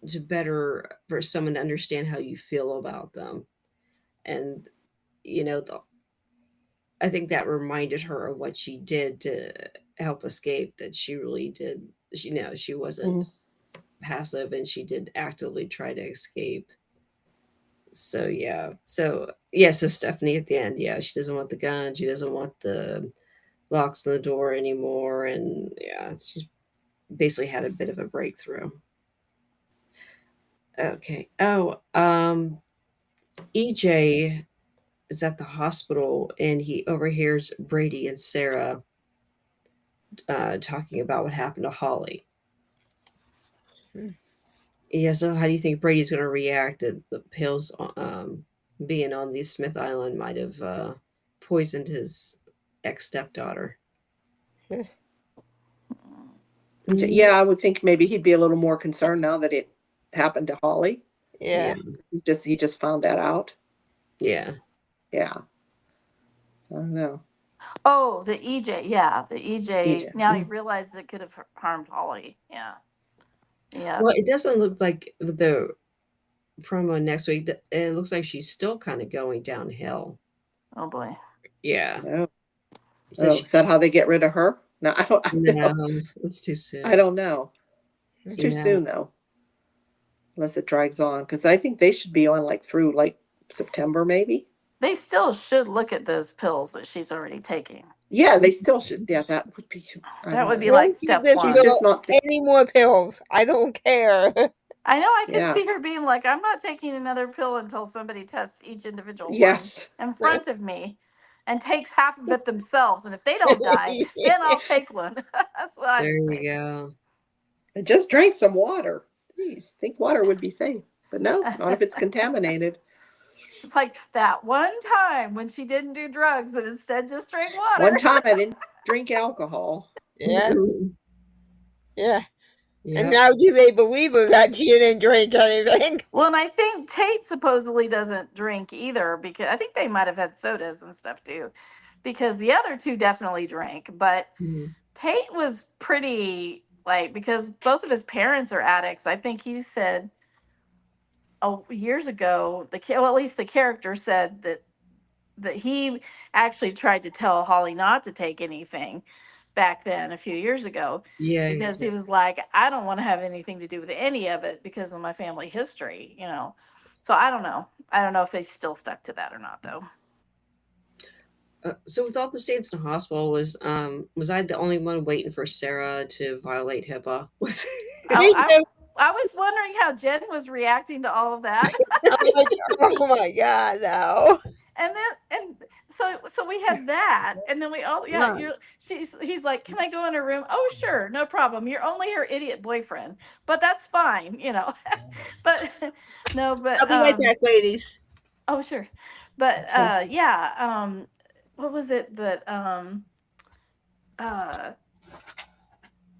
to better for someone to understand how you feel about them, and the I think that reminded her of what she did to help escape, that she really did. She wasn't passive, and she did actively try to escape. So yeah. So Stephanie at the end, yeah, she doesn't want the gun. She doesn't want the locks on the door anymore. And yeah, she's basically had a bit of a breakthrough. Okay. Oh, EJ is at the hospital and he overhears Brady and Sarah talking about what happened to Holly. Hmm. Yeah, so how do you think Brady's going to react that the pills being on the Smith Island might have poisoned his ex stepdaughter? Yeah, I would think maybe he'd be a little more concerned now that it happened to Holly. Yeah. He just found that out. Yeah. Yeah. I don't know. Oh, the EJ. Yeah, the EJ. EJ. Now he realizes it could have harmed Holly. Yeah. Yeah. Well, it doesn't look like the promo next week. It looks like she's still kind of going downhill. Oh boy. Yeah. Oh. So Is that how they get rid of her? No, I don't know. no, it's too soon. I don't know. It's too Yeah. soon though. Unless it drags on. Because I think they should be on through September maybe. They still should look at those pills that she's already taking. Yeah, they still should. Yeah, that would be. That would be Don't like give step this one. She's just not. Any more pills? I don't care. I know. I could Yeah. see her being like, I'm not taking another pill until somebody tests each individual Yes. one in front of me and takes half of it themselves. And if they don't die, then I'll take one. That's what There I'd you say. go. I just drank some water. Please, think water would be safe, but no, not if it's contaminated. It's like that one time when she didn't do drugs and instead just drank water. One time I didn't drink alcohol. Yeah. Yeah. Yeah. And now do they believe her that she didn't drink anything? Well, and I think Tate supposedly doesn't drink either, because I think they might have had sodas and stuff too, because the other two definitely drank. But Mhm. Tate was pretty because both of his parents are addicts. I think he said years ago, at least the character said that he actually tried to tell Holly not to take anything back then a few years ago, Yeah. because he was like, I don't want to have anything to do with any of it because of my family history, So I don't know. I don't know if they still stuck to that or not, though. So with all the saints in the hospital, was I the only one waiting for Sarah to violate HIPAA? I was wondering how Jen was reacting to all of that. Oh my God, no. And so we had that, and then we all he's like, can I go in her room? Oh sure, no problem. You're only her idiot boyfriend, but that's fine, But no, but I'll be right back, ladies. oh sure, but what was it that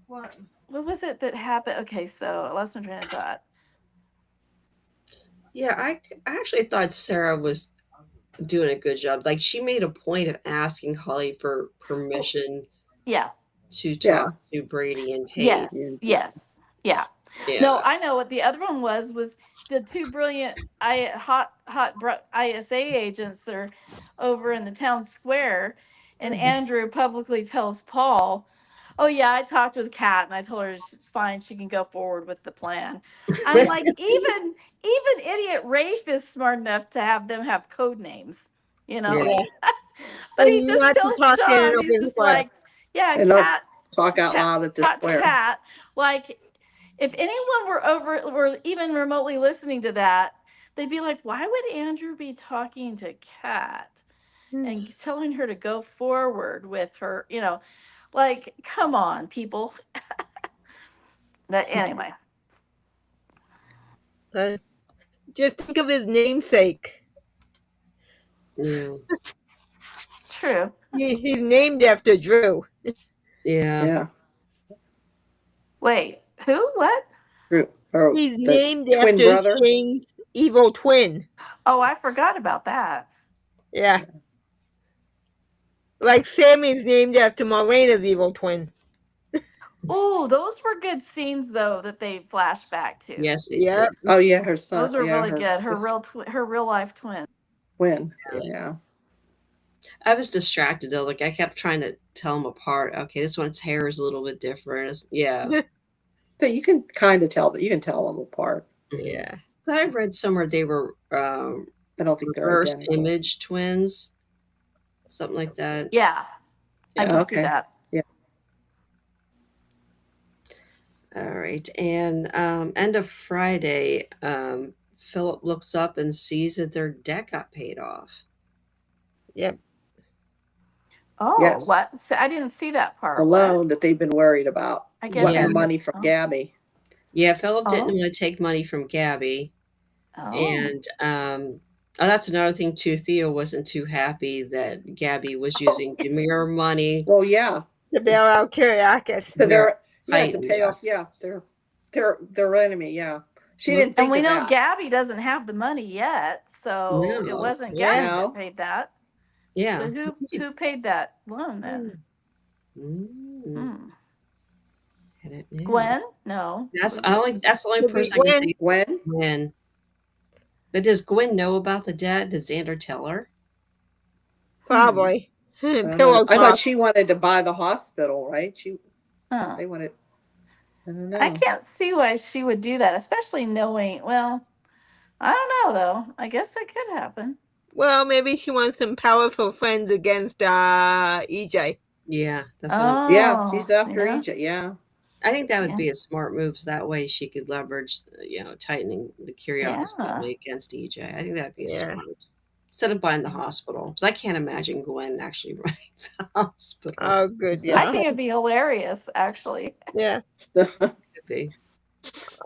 what was it that happened? Okay, so I lost my train of thought. Yeah, I actually thought Sarah was doing a good job. Like, she made a point of asking Holly for permission Yeah. to talk to Brady and Tate. Yes. Yeah. Yeah. No, I know what the other one was the two brilliant hot ISA agents that are over in the town square, and Andrew publicly tells Paul, oh yeah, I talked with Kat and I told her it's fine, she can go forward with the plan. I'm like, even idiot Rafe is smart enough to have them have code names, Yeah. But And he just not to tells talk in an Sean, he's open just square. like, yeah, And not Kat, talk out loud at the talk to square. Kat. Like, if anyone were even remotely listening to that, they'd be like, why would Andrew be talking to Kat and telling her to go forward with her, like, come on, people. But anyway. Just think of his namesake. Yeah. True. He's named after Drew. Yeah. Wait, who? What? Drew. Oh, He's the named twin after brother. Shane's evil twin. Oh, I forgot about that. Yeah. Like Sammy's named after Marlena's evil twin. Oh, those were good scenes though that they flashed back to. Yes, they Yep. did. Oh yeah, her son. Those were really good. sister. Her real life twin. Twin. Yeah. I was distracted though. Like I kept trying to tell them apart. Okay, this one's hair is a little bit different. Yeah. So you can kind of tell that you can tell them apart. Mhm. Yeah. I read somewhere they were I don't think they're reverse identical. image twins, something like that. Yeah, I Yeah, can see okay. that. Yeah. All right, and end of Friday, Philip looks up and sees that their debt got paid off. Yep. Oh, Yes. what? So I didn't see that part. The What? loan that they've been worried about. I guess Yeah. The money from oh. Gabby. Yeah, Philip didn't Oh. want to take money from Gabby, Oh. and oh, that's another thing too. Theo wasn't too happy that Gabby was using Demir money. Well, yeah. To bail out Kyriakis. So they're to Titan, pay yeah. off. Yeah, their enemy. Yeah, she Well, didn't think And we of know that. Gabby doesn't have the money yet, so it No. wasn't Yeah. Gabby No. that paid that. Yeah. So who paid that loan then? Mm, Hmm. I don't know. Gwen? No. That's the only Could be person I can Gwen. think of. When? Gwen. But does Gwen know about the debt? Does Xander tell her? Probably. I don't know. Pillow I thought talk. she wanted to buy the hospital, right? Huh. They wanted. I don't know. I can't see why she would do that, especially knowing. Well, I don't know though. I guess it could happen. Well, maybe she wants some powerful friends against EJ. Yeah, that's what I'm, Yeah, she's after yeah. Egypt. Yeah. I think that would Yeah. be a smart move. So that way she could leverage, tightening the Kyriakis Yeah. family against EJ. I think that'd be Yeah. smart. Instead of buying the hospital. Because I can't imagine Gwen actually running the hospital. Oh, good. I Yeah. think it'd be hilarious, actually. Yeah. Could be.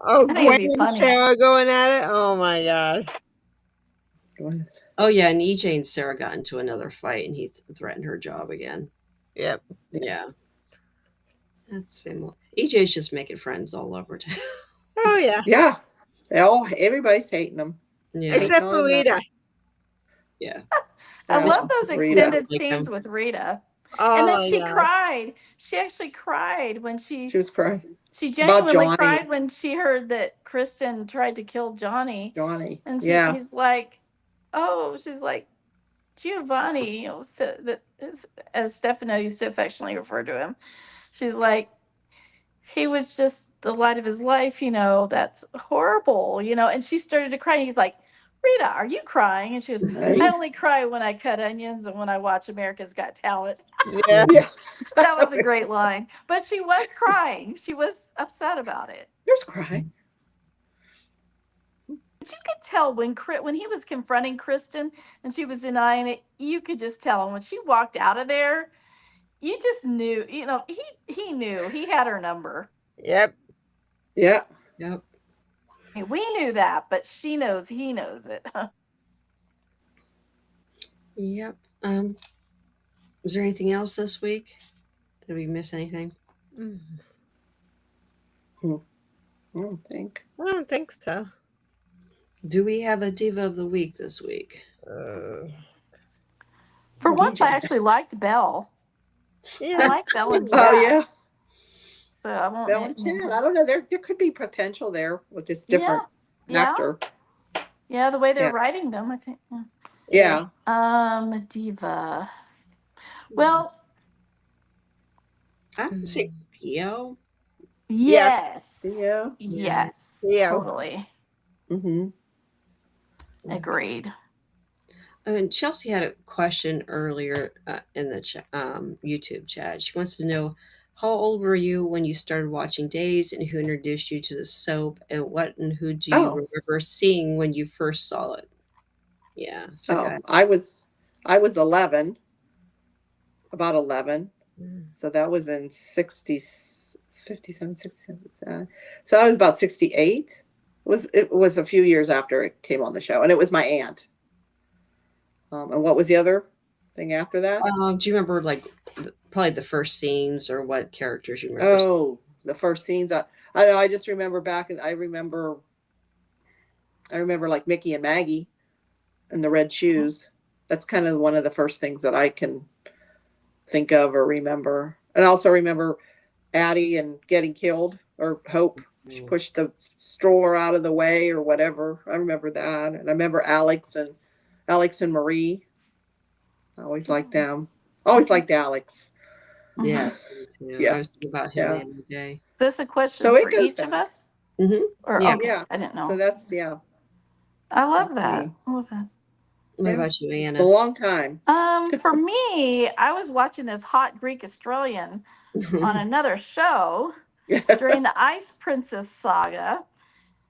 Oh, I think it'd Gwen be and funny. Sarah going at it. Oh my God. Oh, yeah, and EJ and Sarah got into another fight and he threatened her job again. Yep. Yeah. That's similar. EJ's just making friends all over town. Oh yeah. Yeah. Everybody's hating them. Yeah. Except for Rita. Yeah. I Yeah. love those Rita. extended Like scenes him. with Rita. Oh And then she yeah. cried. She actually cried when She was crying. she About genuinely Johnny. cried when she heard that Kristen tried to kill Johnny. Johnny. And Yeah. he's like, oh, she's like, Giovanni, so that is, as Stefano used to affectionately refer to him. She's like, he was just the light of his life, that's horrible, and she started to cry. And he's like, Rita, are you crying? And she goes, Right. I only cry when I cut onions and when I watch America's Got Talent. Yeah. Yeah. That was a great line. But she was crying. She was upset about it. There's crying. But you could tell when he was confronting Kristen and she was denying it, you could just tell. And when she walked out of there, you just knew, he knew he had her number. Yep. Yeah. Yep. I mean, we knew that, but he knows it. Yep. Was there anything else this week? Did we miss anything? I don't think. I don't think so. Do we have a diva of the week this week? For once, I actually liked Belle. I Yeah. like Belle and Oh Jack. yeah. So I won't. Bell and Chad. I don't know. There could be potential there with this different Yeah. actor. Yeah, the way they're Yeah. writing them, I think. Yeah. Diva. Well, I would say Theo. yes. Yeah. Yes. Yeah. Totally. Mm-hmm. Agreed. And Chelsea had a question earlier in the YouTube chat. She wants to know, how old were you when you started watching Days, and who introduced you to the soap, and what and who do you remember seeing when you first saw it? Yeah. So I was 11, about 11. So that was in 57, 67. So I was about 68. It was a few years after it came on the show, and it was my aunt. And what was the other thing after that? do you remember probably the first scenes or what characters you remember? Oh, the first scenes. I know. I just remember back, and I remember like Mickey and Maggie and the red shoes. That's kind of one of the first things that I can think of or remember. And I also remember Addie and getting killed, or Hope. She pushed the stroller out of the way or whatever. I remember that. And I remember Alex and Marie. I always liked them. Always liked Alex. Yeah, Mhm. me too. Yeah. I was thinking about him Yeah. the other day. Is this a question So it for goes each of back. us? Mm-hmm. Or Yeah. okay, Yeah. I didn't know. So that's yeah. I love That's that. me. I love that. What Yeah. about you, It's a Anna? long time. For me, I was watching this hot Greek Australian on another show during the Ice Princess saga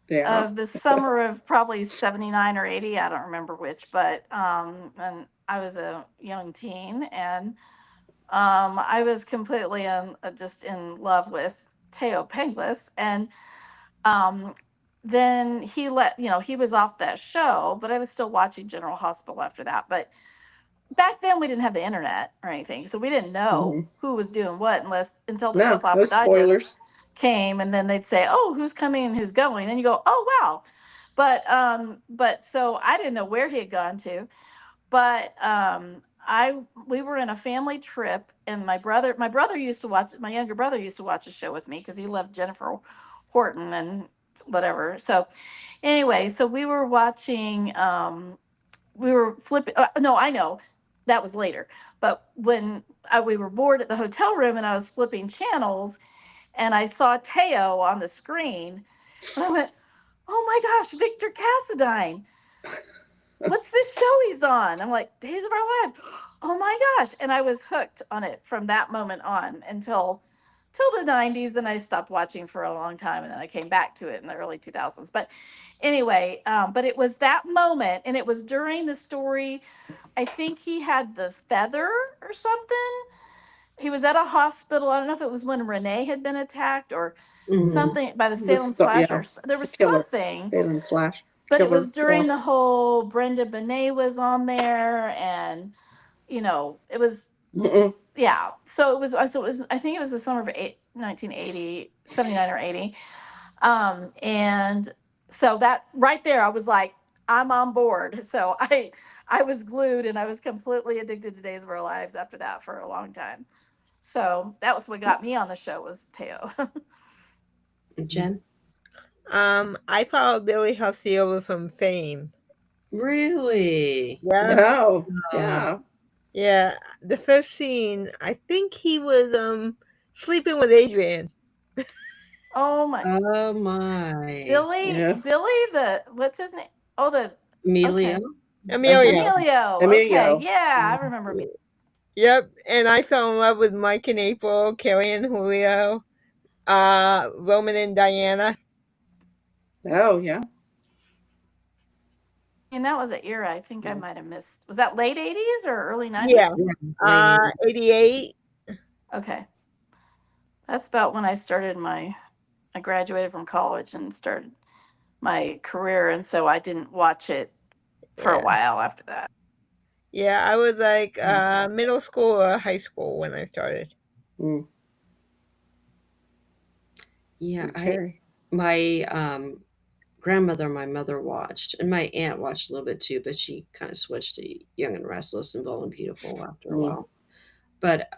Yeah. of the summer of probably 79 or 80. I don't remember which, but and I was a young teen, and I was completely just in love with Teo Penglis, and um, then he was off that show, but I was still watching General Hospital after that. But back then we didn't have the internet or anything, so we didn't know hmm who was doing what until the No, soap no opera digest spoilers. came, and then they'd say, "Oh, who's coming and who's going?" Then you go, "Oh, wow." But so I didn't know where he had gone to, but I we were in a family trip, and my brother used to watch, my younger brother used to watch a show with me because he loved Jennifer Horton and whatever. So anyway, so we were watching we were flipping no, I know that was later, but when we were bored at the hotel room and I was flipping channels and I saw Teo on the screen, and I went, "Oh my gosh, Victor Cassadine! What's this show he's on?" I'm like, "Days of Our Lives." Oh my gosh! And I was hooked on it from that moment on until till the 90s, and I stopped watching for a long time, and then I came back to it in the early 2000s. But anyway, but it was that moment, and it was during the story. I think he had the feather or something. He was at a hospital. I don't know if it was when Renee had been attacked or Mm-hmm. something by the Salem Yeah. slashers. There The was killer. something, Salem slash but it was killer. during the whole Brenda Benet was on there, and it was Yeah. yeah. So it was. I think it was the summer of 1980, 79 or 80, and so that right there, I was like, I'm on board. So I was glued, and I was completely addicted to Days of Our Lives after that for a long time. So that was what got me on the show, was Teo. Jen? I followed Billy Hussey over from Fame. Really? Yeah, Oh, Oh, yeah. yeah. The first scene, I think he was sleeping with Adrian. Oh my, oh my. Yeah. Billy, the what's his name? Oh, the Emilio? okay, Emilio. Emilio. Okay, Emilio. yeah, I remember. Yep, and I fell in love with Mike and April, Carrie and Julio, Roman and Diana. Oh, yeah. And that was an era I think I might have missed. Was that late 80s or early 90s? Yeah, Yeah, 88. Okay. That's about when I graduated from college and started my career, and so I didn't watch it for a Yeah, while after that. yeah. I was like middle school or high school when I started. Mm. yeah. Okay. My grandmother and my mother watched, and my aunt watched a little bit too, but she kind of switched to Young and Restless and Bold and Beautiful after a Mm. while. But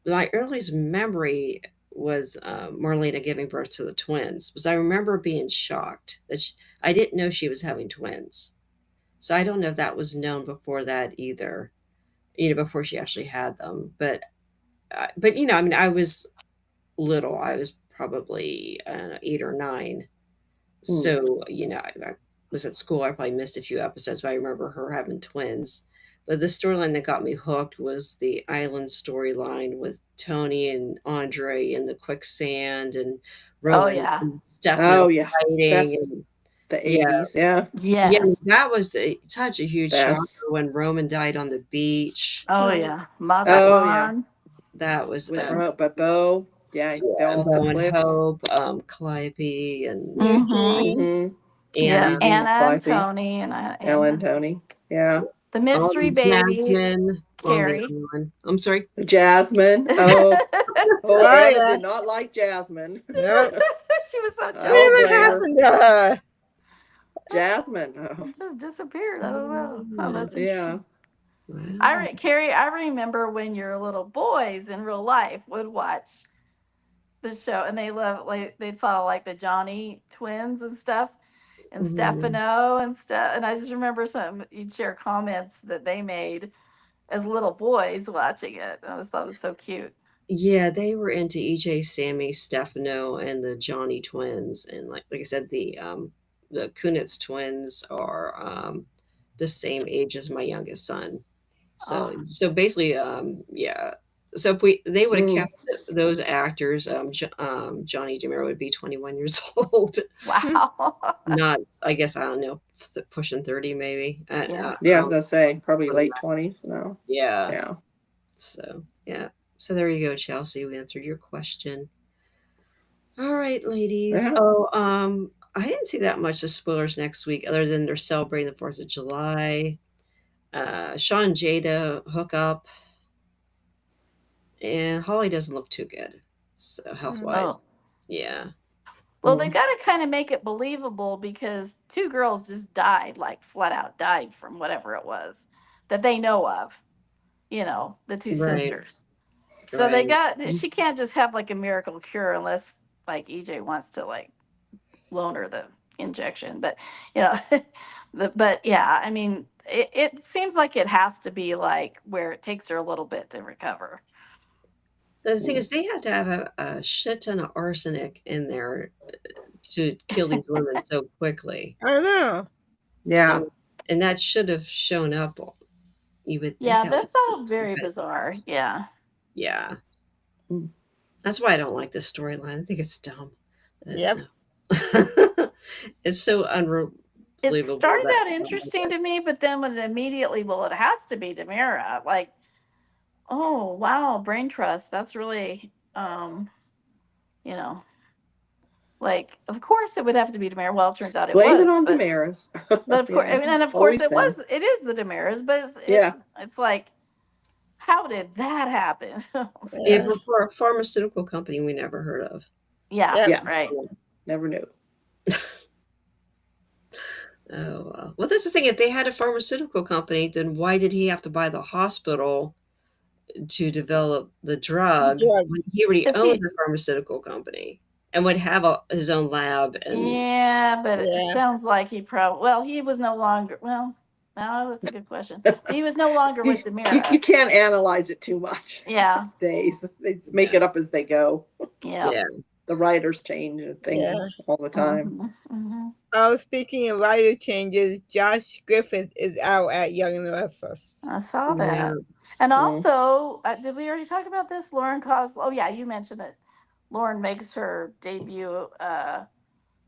my earliest memory was Marlena giving birth to the twins, because I remember being shocked that I didn't know she was having twins. So I don't know if that was known before that either, before she actually had them. But I mean, I was little. I was probably 8 or 9. Mm. So I was at school. I probably missed a few episodes, but I remember her having twins. But the storyline that got me hooked was the island storyline with Tony and Andre in the quicksand, and Oh Rowan yeah. and Stefano Oh, yeah. fighting. That's And the yeah, 80s. Yeah. yeah, Yes. that was such a huge shocker That's when Roman died on the beach. Oh yeah. Oh, yeah. Mazatlan. That was With but Bo. Yeah, he fell off the Bo and cliff. Hope, Calliope, and Mm-hmm. Mm-hmm. Yeah. Andy, Anna and Calliope. Tony and Ellen, Tony. Yeah. the mystery baby, Jasmine on the Carrie. other one. I'm sorry. Jasmine. Oh, Oh, Anna yeah. did not like Jasmine. Nope. She was so I jealous. don't Whatever blame her. happened to her? Jasmine. Oh, It just disappeared. I don't know. Oh, that's yeah. interesting. Wow. Carrie, I remember when your little boys in real life would watch the show, and they'd follow like the Johnny twins and stuff, and Mhm. Stefano and stuff. And I just remember you'd share comments that they made as little boys watching it. I always thought it was so cute. Yeah, they were into EJ, Sammy, Stefano, and the Johnny twins, and like I said, the Kunitz twins are the same age as my youngest son. So Oh. so basically, yeah. So if they would have Mm. kept those actors, Johnny DeMiro would be 21 years old. Wow. Not, I guess, I don't know, pushing 30 maybe. Yeah. Yeah, I was gonna say probably for late that. 20s now. Yeah. Yeah. So yeah. So there you go, Chelsea. We answered your question. All right, ladies. Yeah. Oh, I didn't see that much of spoilers next week, other than they're celebrating the 4th of July. Sean and Jada hook up, and Holly doesn't look too good, so health-wise. Oh. Yeah. Well, they've got to kind of make it believable because 2 girls just died, like flat out died from whatever it was that they know of. You know, the 2 Right. sisters. So they Right. she can't just have like a miracle cure unless like EJ wants to like loan her the injection. But you know, but yeah, I mean, it seems like it has to be like where it takes her a little bit to recover. The thing is, they had to have a shit ton of arsenic in there to kill these women so quickly. I know. Yeah. And that should have shown up. You would think Yeah, that that's would all very bizarre. Yeah. Yeah. Mm. That's why I don't like this storyline. I think it's dumb. Yep. No. It's so It unbelievable. started that- out interesting to me, but then when it immediately, well, it has to be DiMera. Like, oh wow, brain trust. That's really, you know, like of course it would have to be DiMera. Well, it turns out it Blame was. it on but, Damaris. but of course, Yeah. and of course Always it them. was. It is the DiMeras, but Yeah. it's like, how did that happen? Yeah, but for a pharmaceutical company we never heard of. Yeah, Yep. Yes. right. Never knew. Oh, well. Well, that's the thing. If they had a pharmaceutical company, then why did he have to buy the hospital to develop the drug Drug. when he already 'Cause owned he- the pharmaceutical company and would have his own lab? And Yeah, but it Yeah. sounds like he he was no longer. Well, no, that's a good question. He was no longer with You DiMera. can't analyze it too much. Yeah. These days. They just make it up as they go. Yeah. yeah. The writers change things Yeah. all the time. Mhm, mhm. Oh, speaking of writer changes, Josh Griffith is out at Young and the Restless. I saw that. Yeah. And Mm. also, did we already talk about this? Lauren Coslow. Oh, yeah, you mentioned that Lauren makes her debut,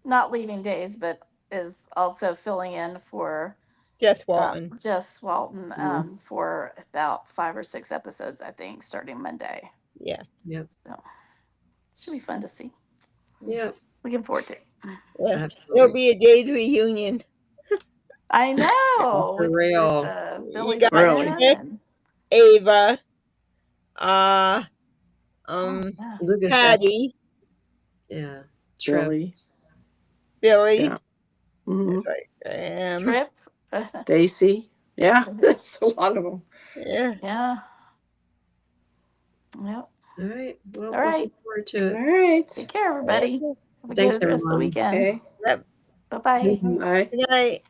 not Leaving Days, but is also filling in for Jess Walton. Jess Walton for about 5 or 6 episodes, I think, starting Monday. Yeah. Yep. So it should be fun to see. Yep. Looking forward to it. Yeah. Absolutely. It'll be a day's reunion. I know. For with, real. Billy You got Really? Flynn Nick, and- Ava, yeah. Lucas. Patty, Yeah. Trip. Billy. Billy. Yeah. Mhm. It's like, Trip. Daisy. Yeah. That's a lot of them. yeah. Yeah. Yep. All right. Well, All right. looking forward to All it. right. Take care, everybody. Have a Thanks, good rest of the everyone. weekend. Okay. Yep. Bye bye. Bye. Good night.